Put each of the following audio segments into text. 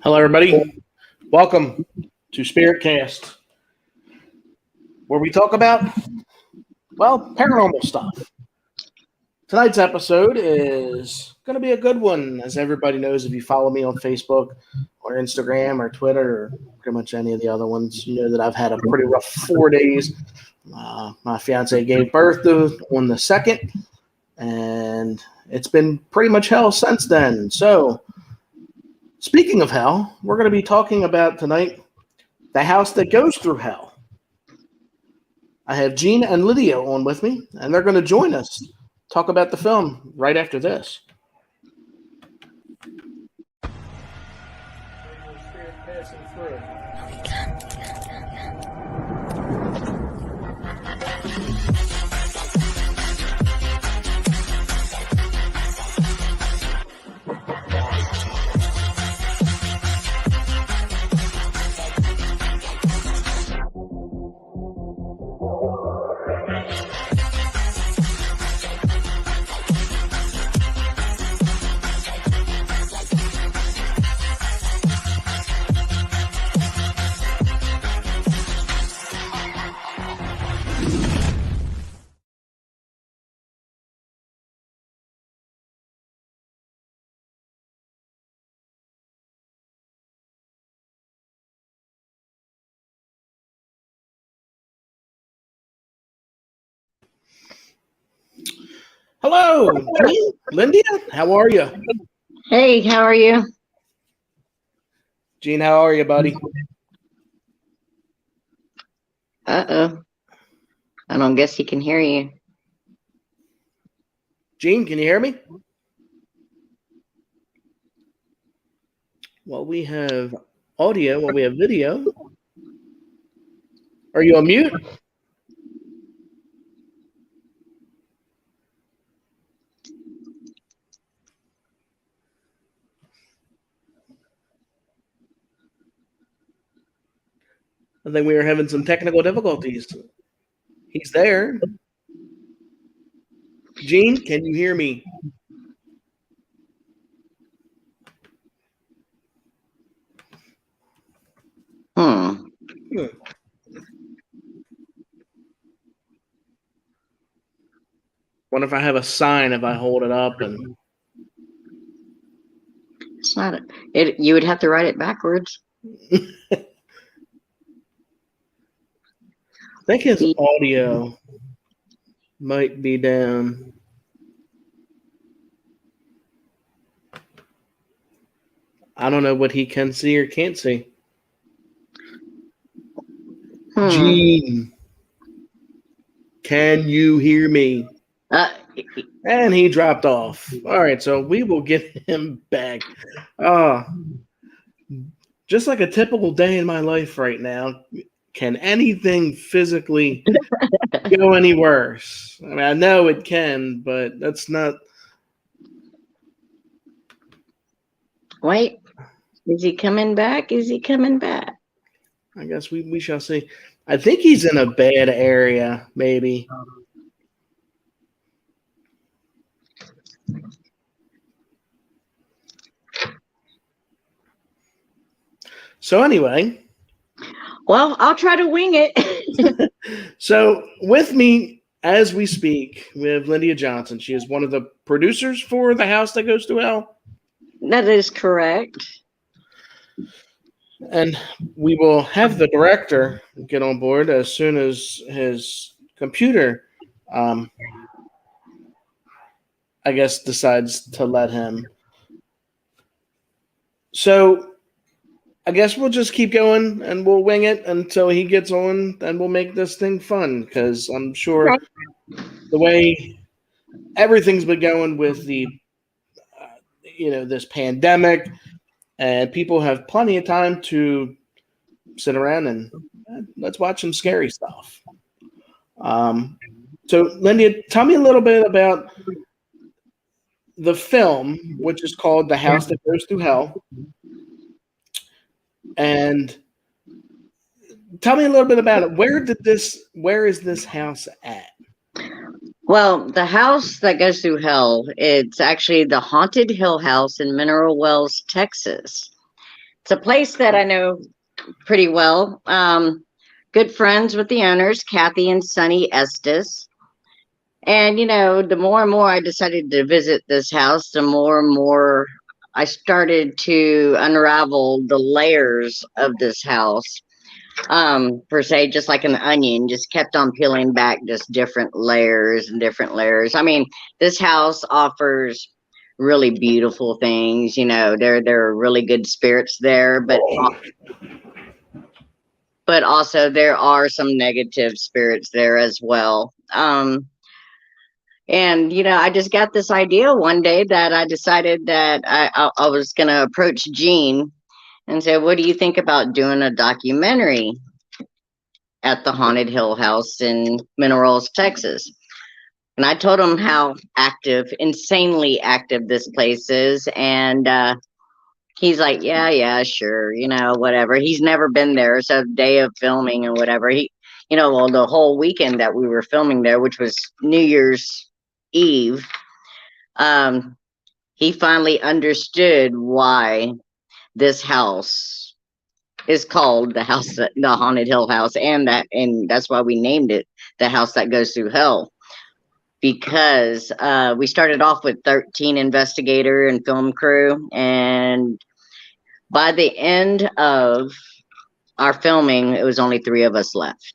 Hello, everybody. Welcome to Spiritcast, where we talk about, paranormal stuff. Tonight's episode is going to be a good one, as everybody knows if you follow me on Facebook or Instagram or Twitter or pretty much any of the other ones. You know that I've had a pretty rough 4 days. My fiance gave birth on the 2nd, and it's been pretty much hell since then. So, speaking of hell, we're going to be talking about tonight the house that goes through hell. I have Gene and Lydia on with me, and they're going to join us, talk about the film right after this. Hello, Gene, Lyndia, how are you? Hey, how are you? Gene, how are you, buddy? Uh-oh. I don't guess he can hear you. Gene, can you hear me? Well, we have audio, we have video. Are you on mute? I think we were having some technical difficulties. He's there. Gene, can you hear me? Wonder if I have a sign if I hold it up and It's not it. You would have to write it backwards. I think his audio might be down. I don't know what he can see or can't see. Gene, can you hear me? And he dropped off. All right, so we will get him back. Just like a typical day in my life right now. Can anything physically go any worse? I mean, I know it can, but that's not. Wait, is he coming back? Is he coming back? I guess we shall see. I think he's in a bad area, maybe. So anyway. Well, I'll try to wing it. So with me as we speak, we have Lyndia Johnson. She is one of the producers for The House That Goes Through Hell. That is correct. And we will have the director get on board as soon as his computer, I guess, decides to let him. So I guess we'll just keep going and we'll wing it until he gets on, and we'll make this thing fun because I'm sure the way everything's been going with the, this pandemic, and people have plenty of time to sit around and let's watch some scary stuff. So, Lyndia, tell me a little bit about the film, which is called The House That Goes Through Hell. And tell me a little bit about it. Where is this house at? Well, The House That Goes Through Hell, it's actually the Haunted Hill House in Mineral Wells, Texas. It's a place that I know pretty well. Good friends with the owners, Kathy and Sonny Estes. And, the more and more I decided to visit this house, the more and more I started to unravel the layers of this house. Per se, just like an onion, just kept on peeling back just different layers and different layers. I mean, this house offers really beautiful things. There are really good spirits there, but also there are some negative spirits there as well. And I just got this idea one day that I decided that I was going to approach Gene and say, what do you think about doing a documentary at the Haunted Hill House in Mineral, Texas? And I told him how insanely active this place is. And he's like, yeah, sure, whatever. He's never been there. So day of filming and whatever. The whole weekend that we were filming there, which was New Year's Eve, he finally understood why this house is called the Haunted Hill House, and that's why we named it the House That Goes Through Hell, because we started off with 13 investigator and film crew, and by the end of our filming, it was only 3 of us left.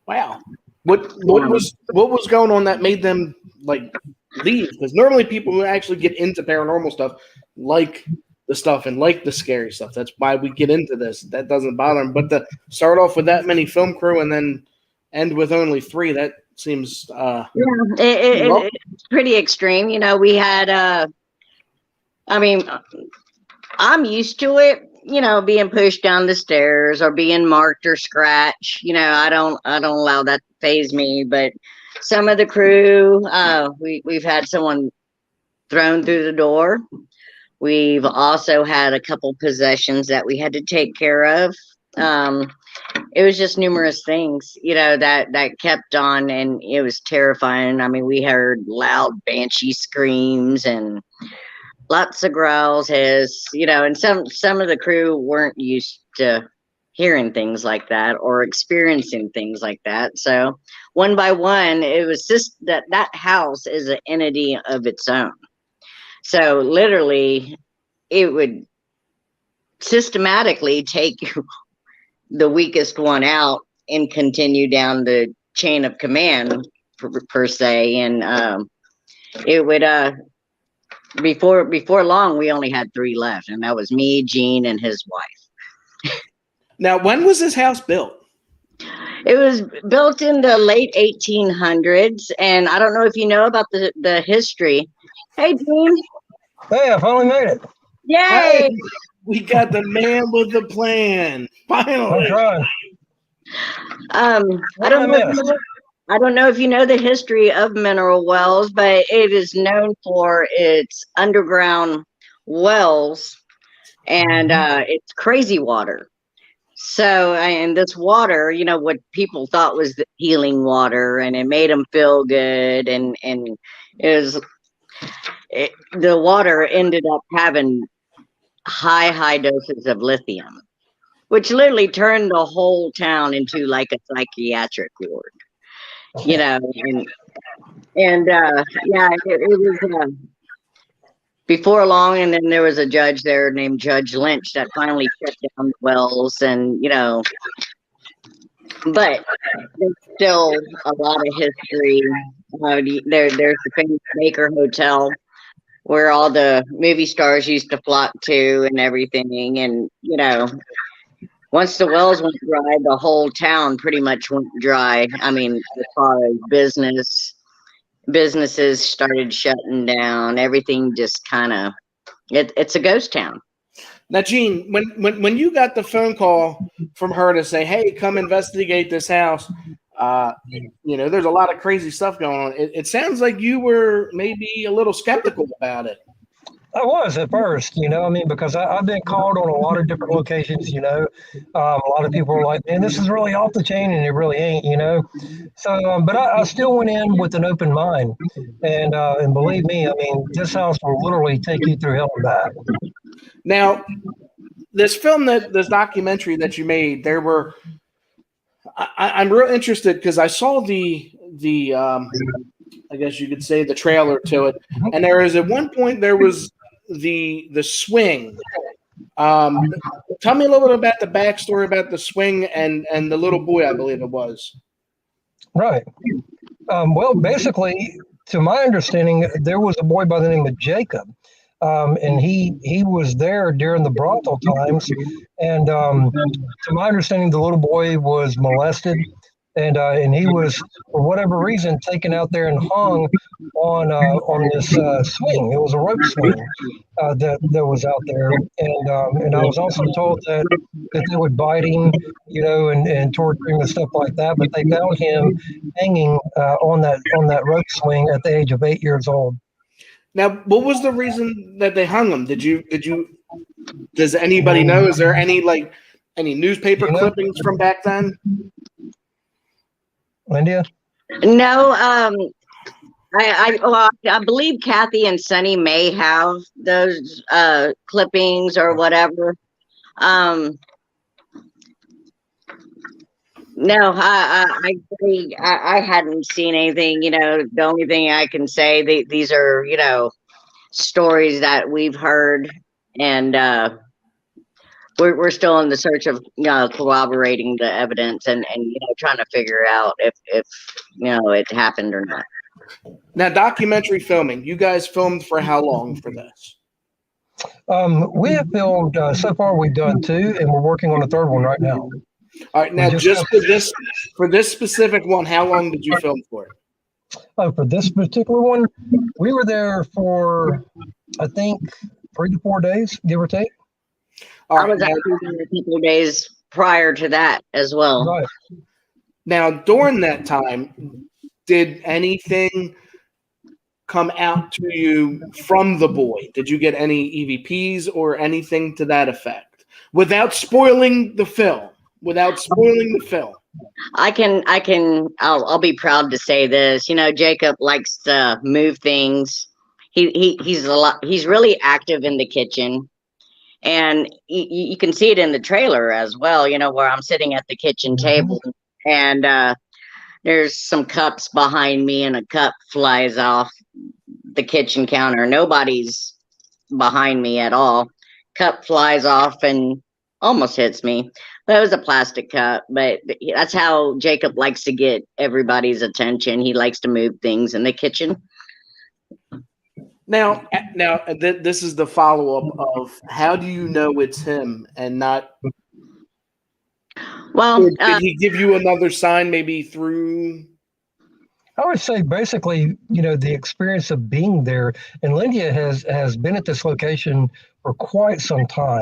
Wow. What was going on that made them leave? Because normally people who actually get into paranormal stuff like the stuff and like the scary stuff. That's why we get into this. That doesn't bother them. But to start off with that many film crew and then end with only 3, that seems it's pretty extreme. We had I'm used to it, being pushed down the stairs or being marked or scratched. I don't allow that to faze me. But some of the crew, we've had someone thrown through the door. We've also had a couple possessions that we had to take care of. It was just numerous things, that kept on, and it was terrifying. I mean, we heard loud banshee screams and lots of growls, and some of the crew weren't used to hearing things like that or experiencing things like that. So one by one, it was just that house is an entity of its own. So literally, it would systematically take the weakest one out and continue down the chain of command, per se. And it would before long, we only had 3 left, and that was me, Gene, and his wife. Now, when was this house built? It was built in the late 1800s, and I don't know if you know about the history. Hey, Gene. Hey, I finally made it. Yay! Hey, we got the man with the plan. Finally. I'm trying. I don't know if you know the history of Mineral Wells, but it is known for its underground wells and it's crazy water. So, and this water, what people thought was the healing water, and it made them feel good, and the water ended up having high doses of lithium, which literally turned the whole town into like a psychiatric ward. It was before long, and then there was a judge there named Judge Lynch that finally shut down the wells, and but there's still a lot of history. There's the famous Baker Hotel where all the movie stars used to flock to and everything, and once the wells went dry, the whole town pretty much went dry. I mean, as far as businesses started shutting down. Everything just kind of, it's a ghost town. Now, Gene, when you got the phone call from her to say, hey, come investigate this house, there's a lot of crazy stuff going on. It sounds like you were maybe a little skeptical about it. I was at first, because I've been called on a lot of different locations, a lot of people are like, man, this is really off the chain, and it really ain't, So, but I still went in with an open mind, and believe me, this house will literally take you through hell and back. Now, this documentary that you made, there were. I'm real interested because I saw the I guess you could say the trailer to it, and there is at one point there was the swing. Tell me a little bit about the backstory about the swing and the little boy, I believe it was. Right. Well, basically, to my understanding, there was a boy by the name of Jacob, and he was there during the brothel times. And to my understanding, the little boy was molested, and he was, for whatever reason, taken out there and hung on this swing. It was a rope swing that was out there, and I was also told that they would bite him, and torture him and stuff like that. But they found him hanging on that rope swing at the age of 8 years old. Now, what was the reason that they hung him? Does anybody know? Is there any newspaper clippings from back then? Lyndia? No, I believe Kathy and Sonny may have those clippings or whatever. No, I hadn't seen anything. The only thing I can say, these are stories that we've heard, and we're still in the search of corroborating the evidence and trying to figure out if it happened or not. Now, documentary filming. You guys filmed for how long for this? We have filmed so far. We've done 2, and we're working on a 3rd one right now. All right. Now, just for this specific one, how long did you film for it? For this particular one, we were there for, I think, 3 to 4 days, give or take. All right, I was actually there a couple of days prior to that as well. Right. Now, during that time, did anything come out to you from the boy? Did you get any EVPs or anything to that effect? Without spoiling the film. I'll be proud to say this. Jacob likes to move things. He's really active in the kitchen. And you can see it in the trailer as well, where I'm sitting at the kitchen table and there's some cups behind me and a cup flies off the kitchen counter. Nobody's behind me at all. Cup flies off and almost hits me. But it was a plastic cup. But that's how Jacob likes to get everybody's attention. He likes to move things in the kitchen. Now, this is the follow-up of how do you know it's him and not? Well, did he give you another sign maybe through? I would say basically, the experience of being there, and Lyndia has been at this location for quite some time,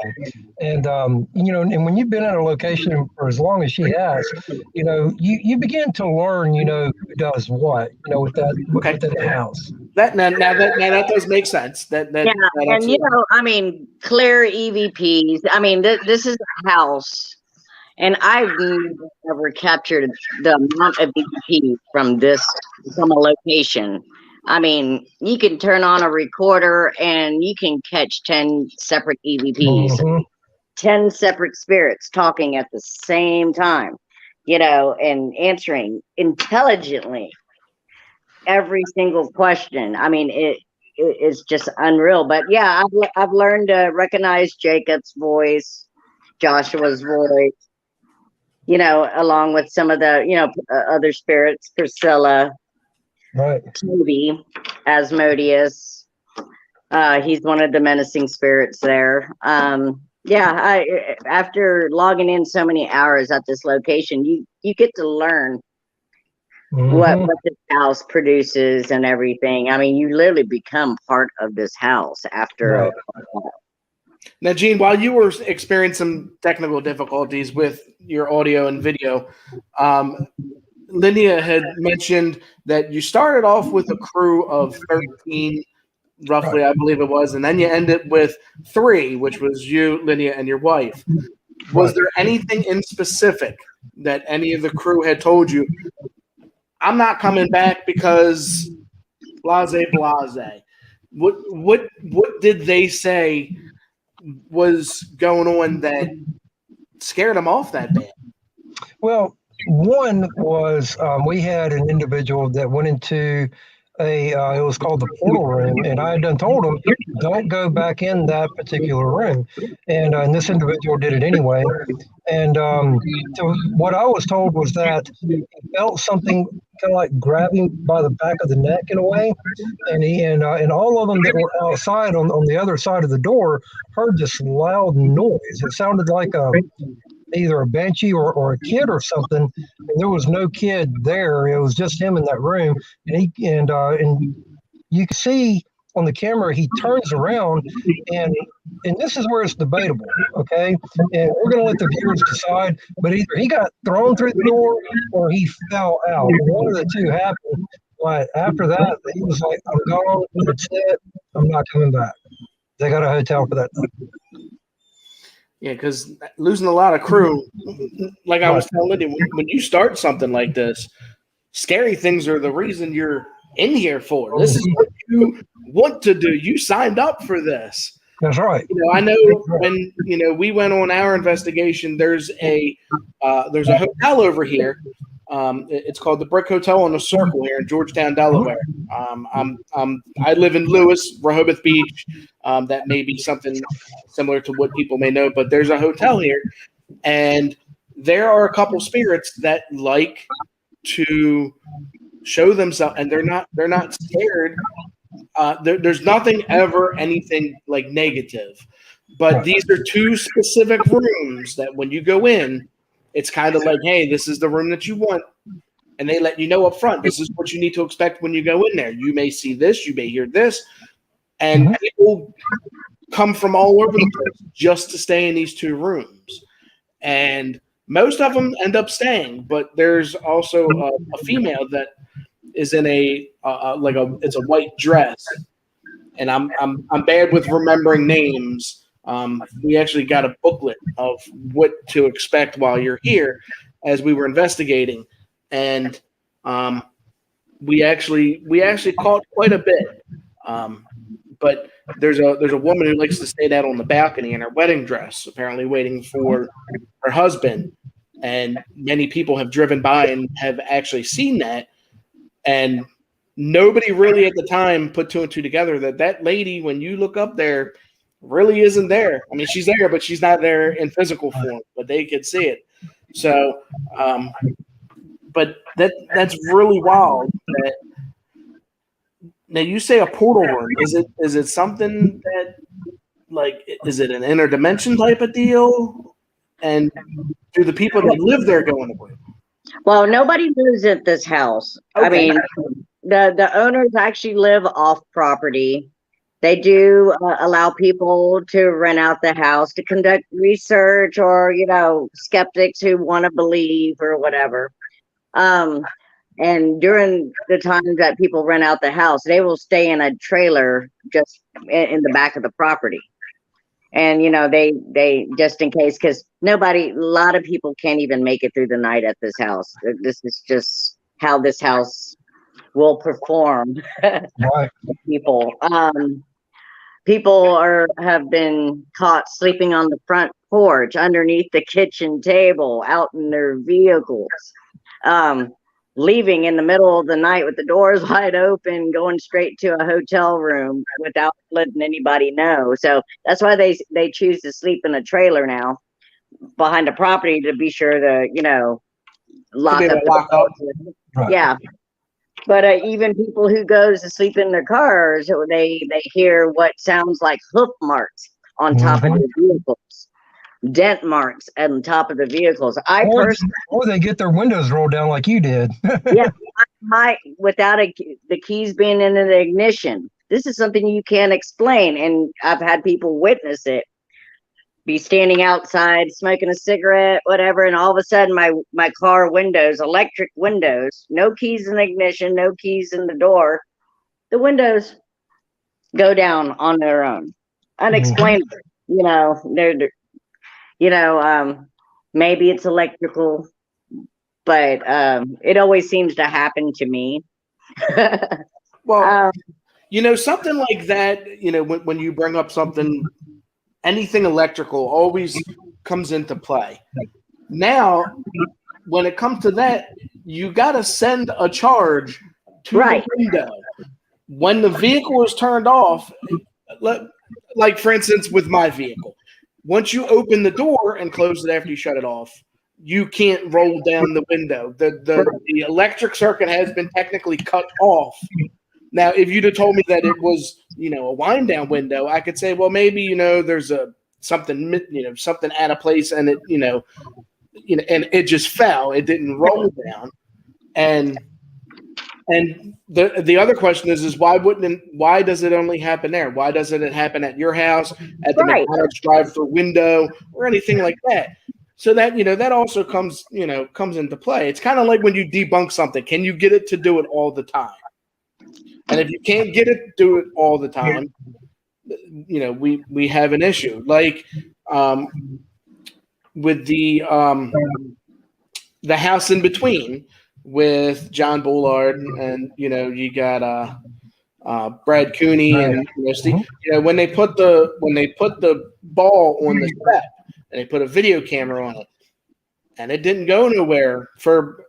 and and when you've been at a location for as long as she has, you begin to learn, who does what, with that house. That now that does make sense. That and clear EVPs. This is a house. And I've never captured the amount of EVP from a location. You can turn on a recorder and you can catch 10 separate EVPs, 10 separate spirits talking at the same time, and answering intelligently every single question. It's just unreal. But yeah, I've learned to recognize Jacob's voice, Joshua's voice. Along with some of the, other spirits, Priscilla, right, Toby, Asmodeus. He's one of the menacing spirits there. After logging in so many hours at this location, you get to learn what this house produces and everything. You literally become part of this house after. Right. Now, Gene, while you were experiencing some technical difficulties with your audio and video, Lyndia had mentioned that you started off with a crew of 13, roughly, I believe it was, and then you ended with 3, which was you, Lyndia, and your wife. Was there anything in specific that any of the crew had told you, I'm not coming back because blase, blase? What did they say? was going on that scared him off that bad? Well, one was we had an individual that went into it was called the portal room, and I had done told him, don't go back in that particular room. And this individual did it anyway. And so what I was told was that he felt something kind of like grabbing by the back of the neck in a way, and all of them that were outside on the other side of the door heard this loud noise. It sounded like either a banshee or a kid or something. And there was no kid there. It was just him in that room, and you can see on the camera, he turns around, and this is where it's debatable, okay? And we're going to let the viewers decide, but either he got thrown through the door or he fell out. One of the two happened. But after that, he was like, I'm gone. That's it. I'm not coming back. They got a hotel for that night. Yeah, because losing a lot of crew, like I was telling Lydia, when you start something like this, scary things are the reason you're in here for. This is what you want to do. You signed up for this. That's right. I know when we went on our investigation. There's a hotel over here. It's called the Brick Hotel on the Circle here in Georgetown, Delaware. I live in Lewis, Rehoboth Beach. That may be something similar to what people may know, but there's a hotel here, and there are a couple spirits that like to show themselves, and they're not scared. There's nothing ever anything like negative, but these are two specific rooms that when you go in, it's kind of like, hey, this is the room that you want. And they let you know up front, this is what you need to expect when you go in there. You may see this, you may hear this. And people come from all over the place just to stay in these two rooms. And most of them end up staying, but there's also a female that is in it's a white dress. And I'm bad with remembering names. We actually got a booklet of what to expect while you're here as we were investigating. And we actually caught quite a bit. But there's a woman who likes to stay out on the balcony in her wedding dress, apparently waiting for her husband. And many people have driven by and have actually seen that. And nobody really at the time put two and two together that lady, when you look up there, really isn't there. I mean, she's there, but she's not there in physical form, but they could see it. So, but that's really wild. Now you say a portal room. Is it something that, like, is it an interdimension type of deal? And do the people that live there go in the room? Well, nobody lives at this house. Okay. I mean, the owners actually live off property. They do allow people to rent out the house to conduct research, or skeptics who want to believe or whatever. And during the time that people rent out the house, they will stay in a trailer just in the back of the property. And, they just in case, because a lot of people can't even make it through the night at this house. This is just how this house will perform. Right. People. People have been caught sleeping on the front porch, underneath the kitchen table, out in their vehicles, leaving in the middle of the night with the doors wide open, going straight to a hotel room without letting anybody know. So that's why they choose to sleep in a trailer now behind a property, to be sure to, lock up. Right. Yeah. But even people who goes to sleep in their cars, they hear what sounds like hoof marks on top of their vehicles, dent marks on top of the vehicles. Or they get their windows rolled down like you did. Yeah, without the keys being in the ignition. This is something you can't explain, and I've had people witness it. Be standing outside smoking a cigarette, whatever, and all of a sudden my car windows, electric windows, no keys in the ignition, no keys in the door, the windows go down on their own, unexplainable. Maybe it's electrical, but it always seems to happen to me. Well, something like that. When you bring up something anything electrical always comes into play. Now, when it comes to that, you got to send a charge to Right. the window. When the vehicle is turned off, like for instance with my vehicle, once you open the door and close it after you shut it off, you can't roll down the window. The electric circuit has been technically cut off. Now, if you'd have told me that it was, a wind down window, I could say, well, maybe, there's something out of place, and it, and it just fell. It didn't roll down. And the other question is why does it only happen there? Why doesn't it happen at your house, at the McDonald's drive-through window, or anything like that? So that, that also comes into play. It's kind of like when you debunk something. Can you get it to do it all the time? And if you can't get it to do it all the time, we have an issue. Like with the house in between with John Bullard, and you got Brad Cooney, and Steve, when they put the ball on the step and they put a video camera on it, and it didn't go nowhere for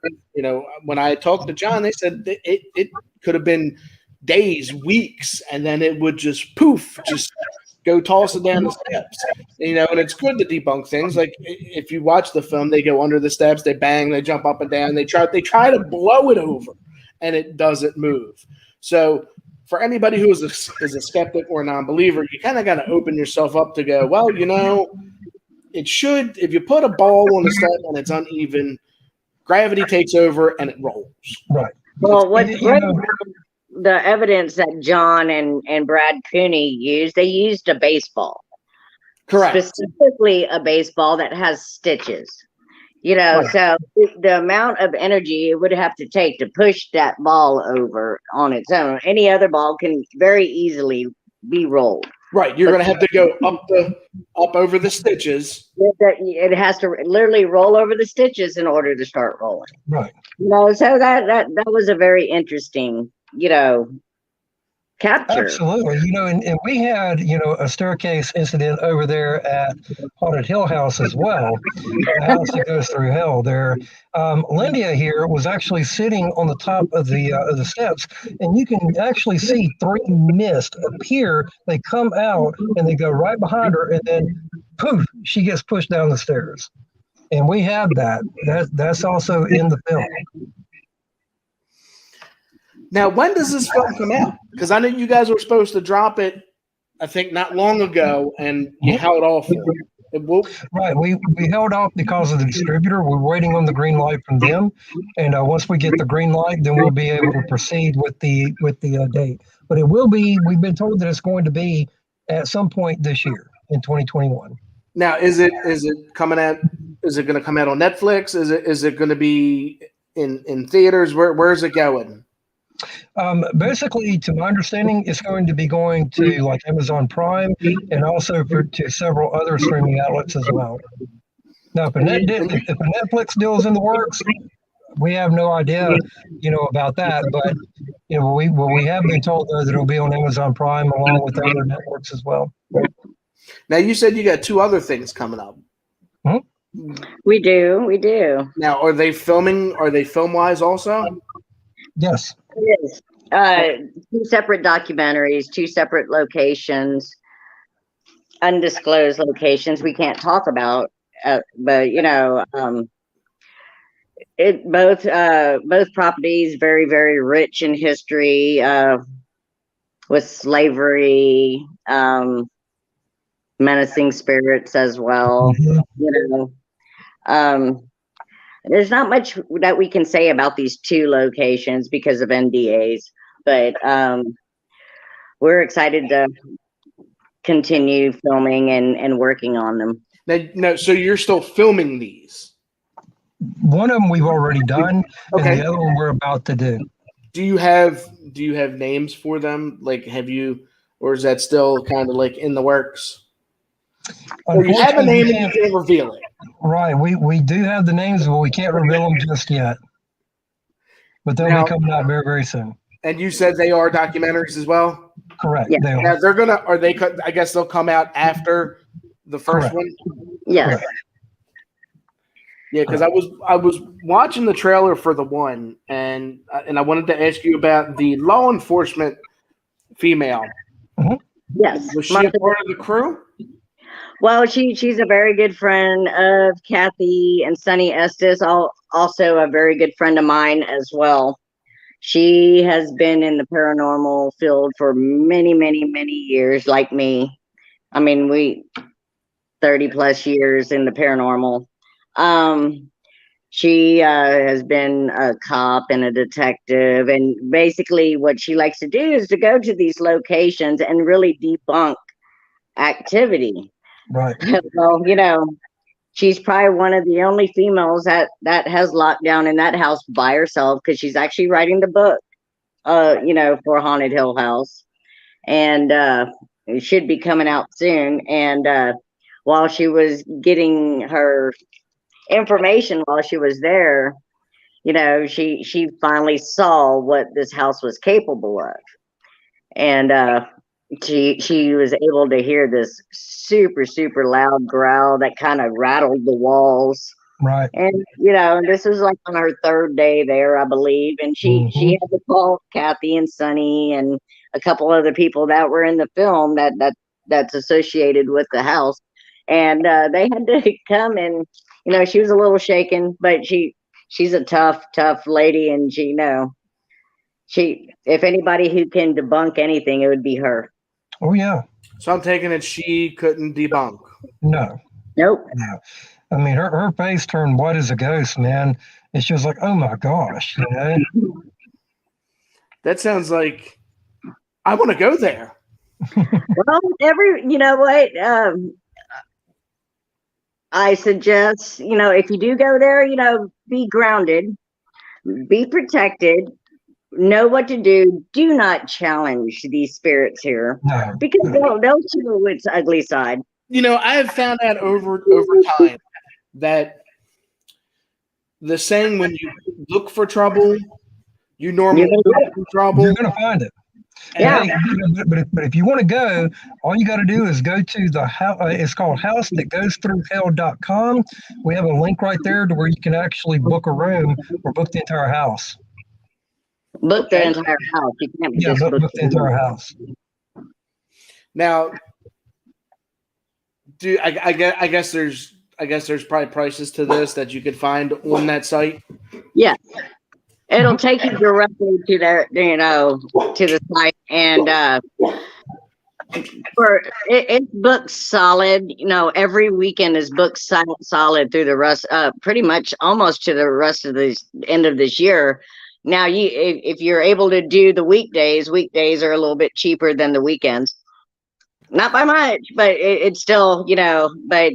when I talked to John, they said it could have been days, weeks, and then it would just go toss it down the steps. And it's good to debunk things. Like if you watch the film, they go under the steps, they bang, they jump up and down, they try to blow it over, and it doesn't move. So for anybody who is a skeptic or a non-believer, you kind of got to open yourself up to go, well, it should, if you put a ball on the step and it's uneven, gravity takes over and it rolls. Right. Well, what's great about the evidence that John and Brad Cooney used, they used a baseball. Correct. Specifically a baseball that has stitches. Right. So the amount of energy it would have to take to push that ball over on its own. Any other ball can very easily be rolled. Right. You're going to have to go up over the stitches. It has to literally roll over the stitches in order to start rolling. Right. So that was a very interesting, capture. Absolutely. And we had, a staircase incident over there at Haunted Hill House as well. The house that goes through hell there. Lyndia here was actually sitting on the top of the steps, and you can actually see three mist appear. They come out and they go right behind her, and then poof, she gets pushed down the stairs. And we have that. That's also in the film. Now, when does this film come out? Because I know you guys were supposed to drop it, I think, not long ago, and you held off. Right. We held off because of the distributor. We're waiting on the green light from them, and once we get the green light, then we'll be able to proceed with the date. But it will be. We've been told that it's going to be at some point this year in 2021. Now, is it coming out? Is it going to come out on Netflix? Is it going to be in theaters? Where's it going? Basically, to my understanding, it's going to be going to like Amazon Prime and also to several other streaming outlets as well. Now, if a Netflix deal is in the works, we have no idea, about that. But we have been told though that it'll be on Amazon Prime along with other networks as well. Now, you said you got two other things coming up. Hmm? We do. Now, are they filming? Are they film-wise also? Yes. Yes. Two separate documentaries, two separate locations, undisclosed locations we can't talk about, but both properties very, very rich in history, with slavery, menacing spirits as well. Mm-hmm. There's not much that we can say about these two locations because of NDAs, but we're excited to continue filming and working on them. No, so you're still filming these? One of them we've already done, Okay. and the other one we're about to do. Do you have names for them? Like, or is that still kind of like in the works? Or you have a name and you can't reveal it. Right. We do have the names, but we can't reveal them just yet. But they'll be coming out very, very soon. And you said they are documentaries as well? Correct. Yeah. They are. Now they're gonna, or they could. I guess they'll come out after the first Correct. one. Yes. Correct. Yeah, because I was watching the trailer for the one, and I wanted to ask you about the law enforcement female. Yes. Was she a part of the crew? Well, she's a very good friend of Kathy and Sunny Estes, also a very good friend of mine as well. She has been in the paranormal field for many, many, many years, like me. I mean, we 30 plus years in the paranormal. She has been a cop and a detective, and basically what she likes to do is to go to these locations and really debunk activity. Right. Well, she's probably one of the only females that has lockdown in that house by herself, because she's actually writing the book, for Haunted Hill House, and it should be coming out soon. And while she was getting her information while she was there, she finally saw what this house was capable of, and she was able to hear this super super loud growl that kind of rattled the walls. Right. And this was like on her third day there, I believe, and she had to call Kathy and Sunny and a couple other people that were in the film that's associated with the house, and they had to come. And she was a little shaken, but she's a tough lady, and she if anybody who can debunk anything, it would be her. Oh yeah. So I'm taking it she couldn't debunk. No. Nope. No. I mean, her face turned white as a ghost, man. And she was like, "Oh my gosh," That sounds like I want to go there. Well, I suggest, if you do go there, be grounded, be protected, know what to do. Do not challenge these spirits here, No. because they'll show its ugly side. I have found out over time that the saying, when you look for trouble, you normally look for trouble. You're gonna find it. Yeah. But if you want to go, all you got to do is go to the house. It's called housethatgoesthroughhell.com. We have a link right there to where you can actually book a room or book the entire house. Book the entire house. You can't Yeah, just book the entire house. Now, I guess there's probably prices to this that you could find on that site. Yeah. It'll take you directly to their, to the site, and it's booked solid. Every weekend is booked solid through the rest, pretty much almost to the rest of the end of this year. Now, if you're able to do the weekdays are a little bit cheaper than the weekends. Not by much, but it's still, but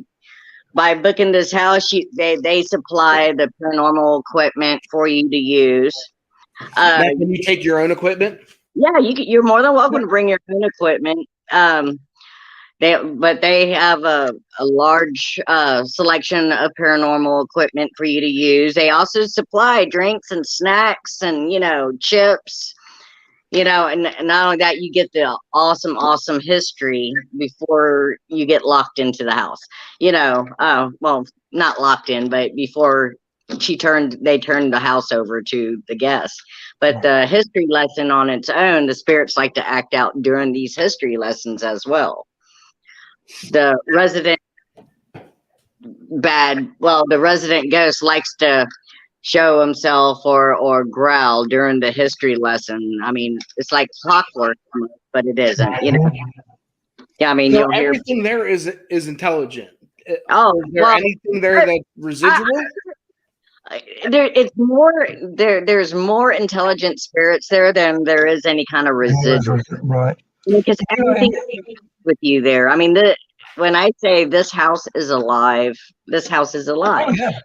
by booking this house, they supply the paranormal equipment for you to use. Now, can you take your own equipment? Yeah, you're more than welcome to bring your own equipment. They have a large selection of paranormal equipment for you to use. They also supply drinks and snacks and chips. And not only that, you get the awesome history before you get locked into the house. Well, not locked in, but before they turned the house over to the guests. But the history lesson on its own, the spirits like to act out during these history lessons as well. The resident ghost likes to show himself or growl during the history lesson. I mean, it's like clockwork, but it isn't. Yeah, I mean, So you'll hear everything there is intelligent. Oh, Is there anything there that's residual? It's more there. There's more intelligent spirits there than there is any kind of residual. Right. Because everything is with you there. I mean, when I say this house is alive, this house is alive. Oh, yeah.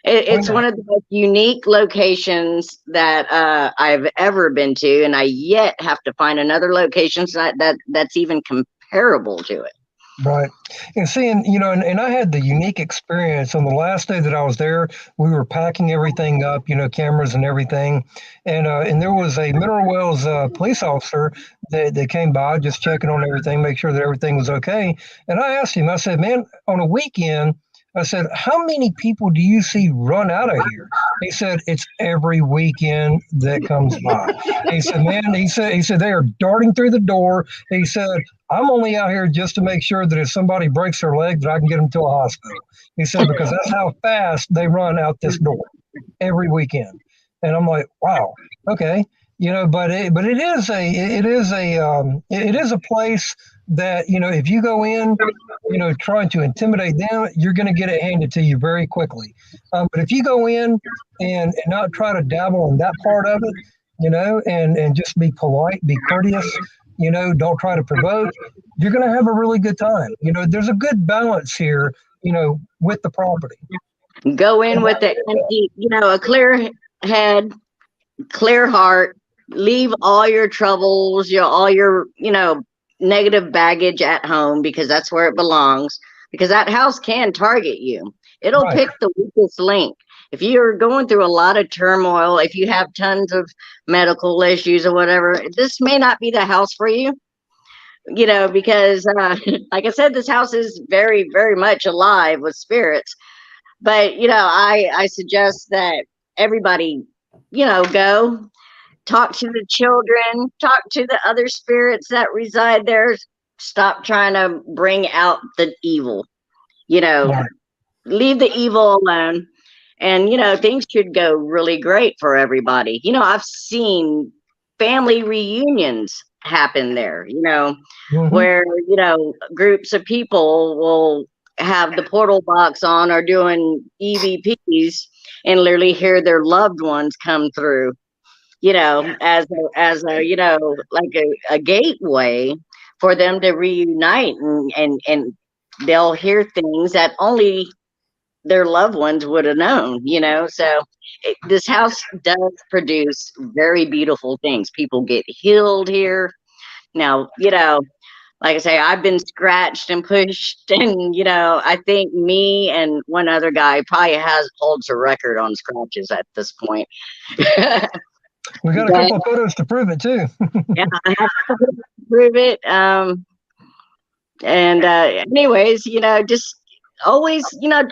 It's one of the most unique locations that I've ever been to, and I yet have to find another location that's even comparable to it. Right. And seeing, and I had the unique experience on the last day that I was there. We were packing everything up, cameras and everything. And there was a Mineral Wells police officer that came by just checking on everything, make sure that everything was okay. And I asked him, I said, man, on a weekend, I said, how many people do you see run out of here? He said, it's every weekend that comes by. He said, man, he said, they are darting through the door. He said, I'm only out here just to make sure that if somebody breaks their leg, that I can get them to a hospital. He said, because that's how fast they run out this door every weekend. And I'm like, wow, okay. But it is a place that, if you go in, trying to intimidate them, you're going to get it handed to you very quickly. But if you go in and not try to dabble in that part of it, and just be polite, be courteous, don't try to provoke, you're going to have a really good time. There's a good balance here, with the property. Go in with the empty, a clear head, clear heart, leave all your troubles, all your, negative baggage at home, because that's where it belongs, because that house can target you. It'll Right. pick the weakest link. If you're going through a lot of turmoil, if you have tons of medical issues or whatever, this may not be the house for you, because like I said, this house is very, very much alive with spirits. But, I suggest that everybody, go talk to the children, talk to the other spirits that reside there. Stop trying to bring out the evil, Right. leave the evil alone. And, things should go really great for everybody. I've seen family reunions happen there, Mhm. where, groups of people will have the portal box on or doing EVPs and literally hear their loved ones come through, as a, like a gateway for them to reunite, and they'll hear things that only their loved ones would have known, so this house does produce very beautiful things. People get healed here. Now, like I say, I've been scratched and pushed, and I think me and one other guy probably holds a record on scratches at this point. We got a But couple of photos to prove it too. yeah, I have to prove it. And anyways, just always,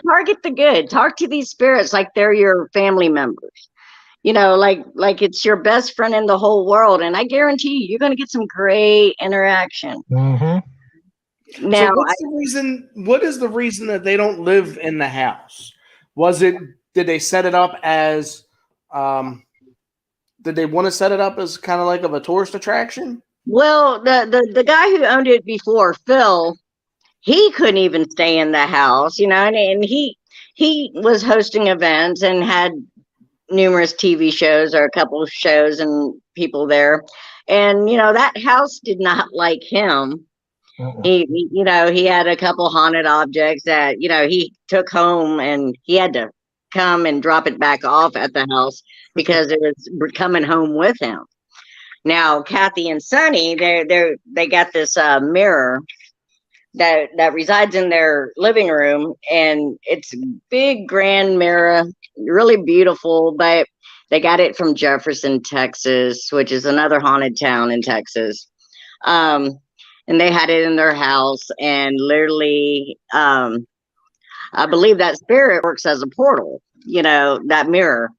target the good. Talk to these spirits like they're your family members. Like it's your best friend in the whole world, and I guarantee you're going to get some great interaction. Hmm. Now, What is the reason that they don't live in the house? Did they set it up as, did they want to set it up as kind of like of a tourist attraction? well, the guy who owned it before, Phil, he couldn't even stay in the house, and he was hosting events and had numerous TV shows or a couple of shows and people there. And, that house did not like him. He had a couple haunted objects that, he took home, and he had to come and drop it back off at the house because it was coming home with him. Now, Kathy and Sonny, they got this mirror that resides in their living room, and it's a big grand mirror, really beautiful. But they got it from Jefferson, Texas, which is another haunted town in Texas. And they had it in their house, and literally, I believe that spirit works as a portal. That mirror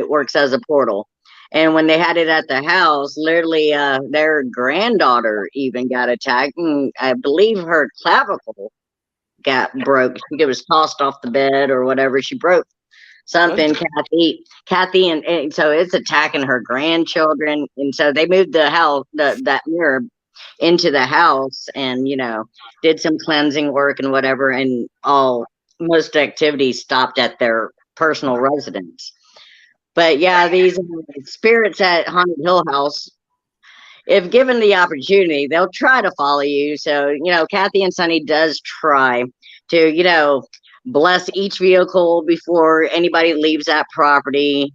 works as a portal. And when they had it at the house, literally, their granddaughter even got attacked, and I believe her clavicle got broke. She was tossed off the bed or whatever. She broke something, Kathy, and so it's attacking her grandchildren. And so they moved the house, that mirror, into the house, and did some cleansing work and whatever, and most activities stopped at their personal residence. But yeah, these spirits at Haunted Hill House, if given the opportunity, they'll try to follow you. So, Kathy and Sonny does try to, bless each vehicle before anybody leaves that property.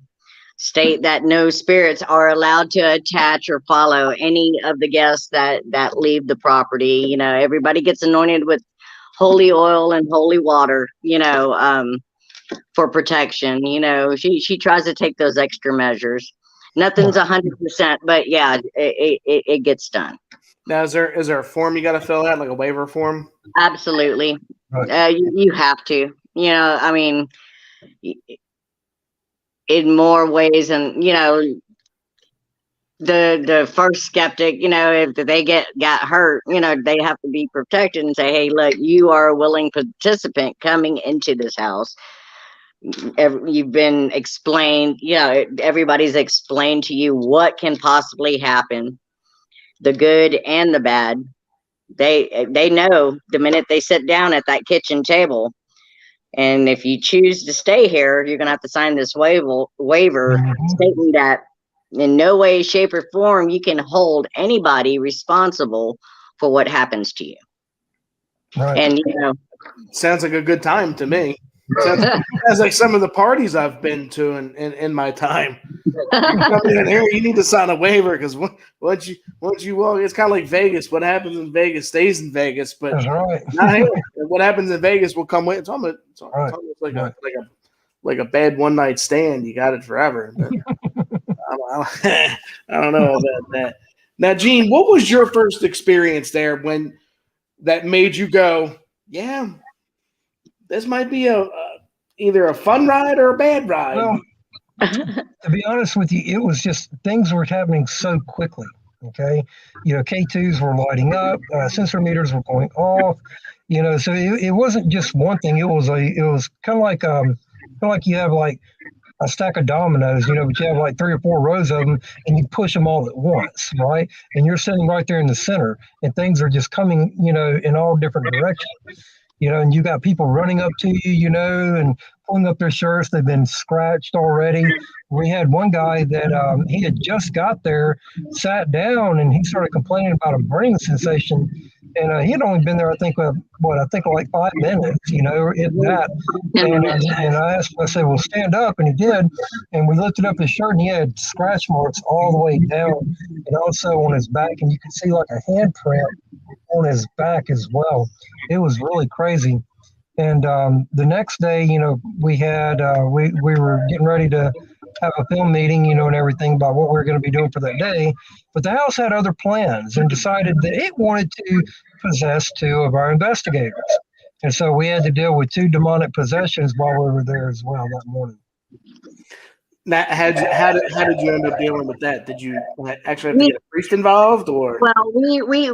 State that no spirits are allowed to attach or follow any of the guests that leave the property. Everybody gets anointed with holy oil and holy water, for protection. She tries to take those extra measures. Nothing's 100%, but yeah, it gets done. Now, is there a form you got to fill out, like a waiver form? Absolutely. Right. You have to. I mean, in more ways than the first skeptic, if they got hurt, they have to be protected and say, hey, look, you are a willing participant coming into this house. You've been explained, everybody's explained to you what can possibly happen, the good and the bad. They know the minute they sit down at that kitchen table. And if you choose to stay here, you're going to have to sign this waiver stating that in no way, shape, or form you can hold anybody responsible for what happens to you. Right. And Sounds like a good time to me. Sounds like some of the parties I've been to in my time. You come in here, you need to sign a waiver because once you walk, it's kind of like Vegas. What happens in Vegas stays in Vegas, but That's right. not here. What happens in Vegas will come with. It's almost like a bad one night stand. You got it forever. But I don't know about that. Now, Gene, what was your first experience there when that made you go, yeah, this might be either a fun ride or a bad ride? Well, to be honest with you, it was just things were happening so quickly. Okay, K2s were lighting up, sensor meters were going off. So it wasn't just one thing. It was kind of like you have like a stack of dominoes, but you have like 3 or 4 rows of them, and you push them all at once, right? And you're sitting right there in the center, and things are just coming, in all different directions. And you got people running up to you, and pulling up their shirts. They've been scratched already. We had one guy that he had just got there, sat down, and he started complaining about a burning sensation. And he had only been there, I think like 5 minutes, if that. And I asked him, I said, well, stand up. And he did. And we lifted up his shirt, and he had scratch marks all the way down and also on his back. And you could see like a handprint on his back as well. It was really crazy. And the next day, we had we were getting ready to have a film meeting, and everything about what we were going to be doing for that day. But the house had other plans and decided that it wanted to possess 2 of our investigators. And so we had to deal with 2 demonic possessions while we were there as well that morning. Now, how did you end up dealing with that? Did you actually have to get a priest involved, or? Well, we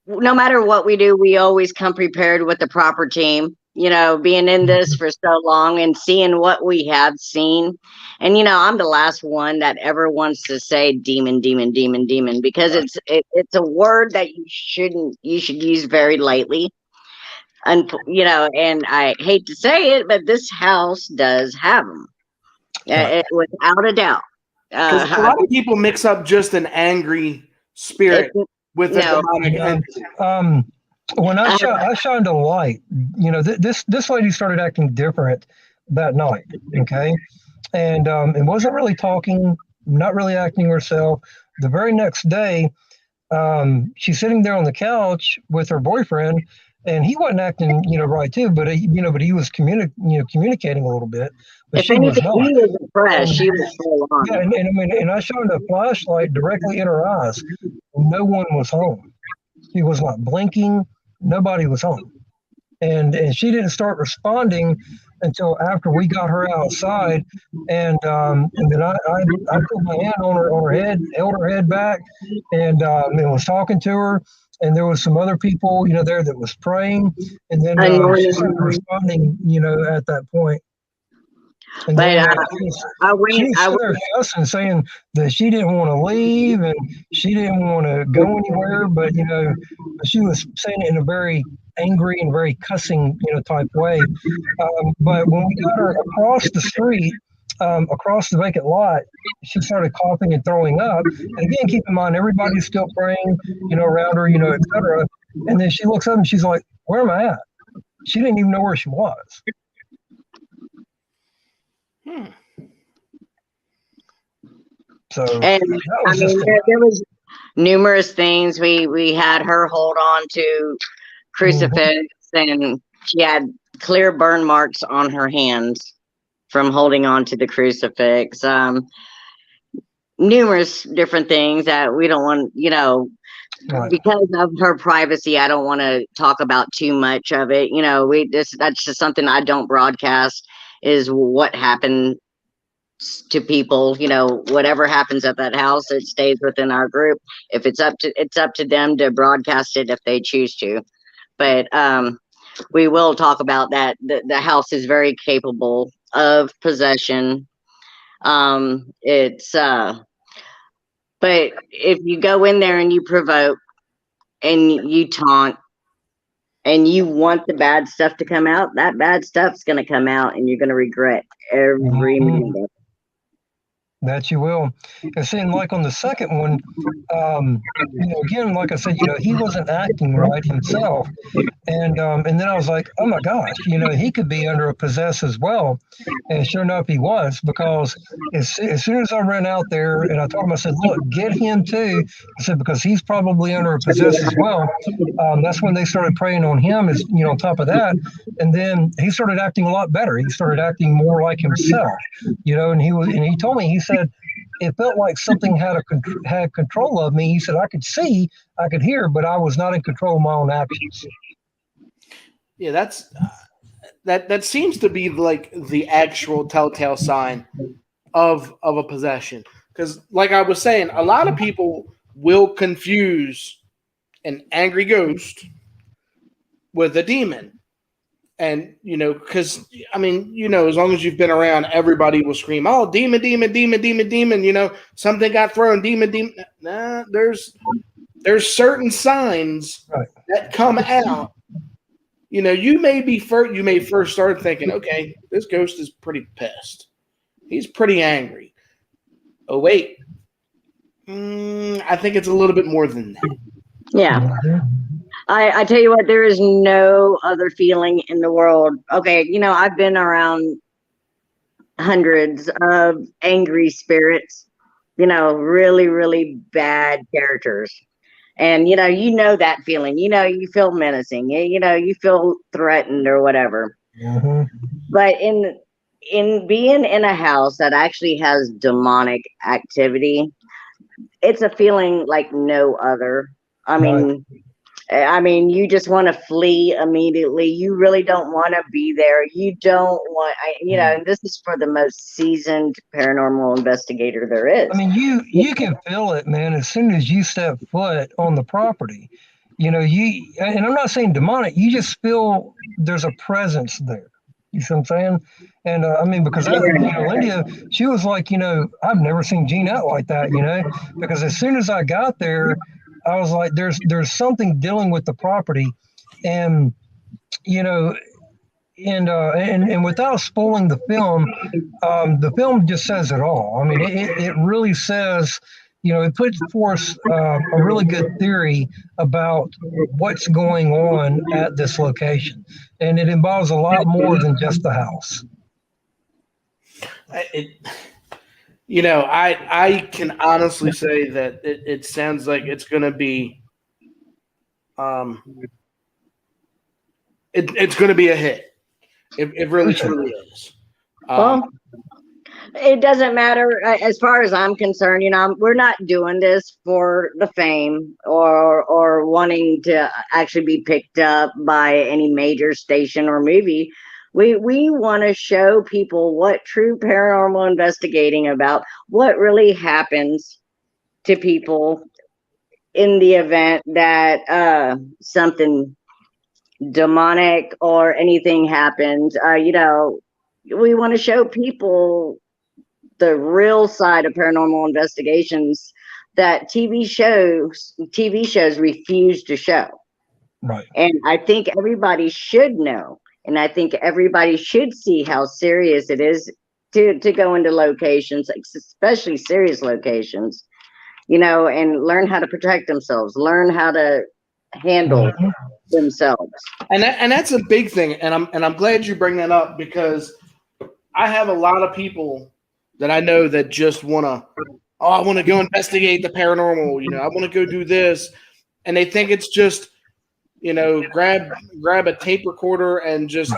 no matter what we do, we always come prepared with the proper team. Being in this for so long and seeing what we have seen. And, I'm the last one that ever wants to say demon, demon, demon, demon, because it's a word that you should use very lightly. And, and I hate to say it, but this house does have them. Without a doubt. Because a lot of people mix up just an angry spirit with a demonic entity. When I shined a light, this lady started acting different that night. Okay, and it wasn't really talking, not really acting herself. The very next day, she's sitting there on the couch with her boyfriend, and he wasn't acting, right too. But he was communicating a little bit. But she was not. He was depressed. She was so on. Yeah, and I shined a flashlight directly in her eyes. No one was home. He was not blinking. Nobody was home. And she didn't start responding until after we got her outside. And then I put my hand on her head, held her head back, and was talking to her. And there was some other people, there that was praying. And then she started responding, at that point. And but then, she was there fussing, saying that she didn't want to leave and she didn't want to go anywhere, but she was saying it in a very angry and very cussing type way. But when we got her across the street, across the vacant lot, she started coughing and throwing up. And again, keep in mind, everybody's still praying, around her, etc. And then she looks up and she's like, "Where am I at?" She didn't even know where she was. So there was numerous things. We had her hold on to crucifix and she had clear burn marks on her hands from holding on to the crucifix. Numerous different things that we don't want, Right. because of her privacy, I don't want to talk about too much of it. That's just something I don't broadcast, is what happened to people. Whatever happens at that house, it stays within our group. If it's up to them to broadcast it if they choose to. But we will talk about that. The house is very capable of possession. But if you go in there and you provoke and you taunt and you want the bad stuff to come out, that bad stuff's going to come out and you're going to regret every minute of it. That you will. And seeing like on the second one, again, like I said, he wasn't acting right himself. And then I was like, oh my gosh, he could be under a possess as well. And sure enough, he was, because as soon as I ran out there and I told him, I said, look, get him too. I said, because he's probably under a possess as well. That's when they started preying on him, as on top of that. And then he started acting a lot better. He started acting more like himself, and he told me, he said, it felt like something had control of me. He said, I could see, I could hear, but I was not in control of my own actions. Yeah, that seems to be like the actual telltale sign of a possession. Because, like I was saying, a lot of people will confuse an angry ghost with a demon. And, because, as long as you've been around, everybody will scream, oh, demon, demon, demon, demon, demon, something got thrown, demon, demon. Nah, there's certain signs that come out. You may first start thinking, okay, this ghost is pretty pissed. He's pretty angry. Oh, wait. I think it's a little bit more than that. Yeah. I tell you what, there is no other feeling in the world. Okay, I've been around hundreds of angry spirits, really, really bad characters. And, that feeling, you feel menacing, you feel threatened or whatever. Mm-hmm. But in being in a house that actually has demonic activity, it's a feeling like no other. I mean, you just want to flee immediately. You really don't want to be there. You don't want, this is for the most seasoned paranormal investigator there is. I mean, you can feel it, man, as soon as you step foot on the property. And I'm not saying demonic, you just feel there's a presence there. You see what I'm saying? And because Lyndia, she was like, I've never seen Gene out like that, because as soon as I got there, I was like, there's something dealing with the property, and and without spoiling the film just says it all. I mean, it really says, it puts forth a really good theory about what's going on at this location, and it involves a lot more than just the house. I can honestly say that it sounds like it's going to be, it's going to be a hit. It really truly is. Well, it doesn't matter as far as I'm concerned. We're not doing this for the fame or wanting to actually be picked up by any major station or movie. We want to show people what true paranormal investigating about, what really happens to people in the event that something demonic or anything happens. We want to show people the real side of paranormal investigations that TV shows refuse to show. Right. And I think everybody should know. And I think everybody should see how serious it is to go into locations, especially serious locations, and learn how to protect themselves, learn how to handle themselves. And that's a big thing. And I'm glad you bring that up, because I have a lot of people that I know that just want to, I want to go investigate the paranormal. I want to go do this. And they think it's just grab a tape recorder and just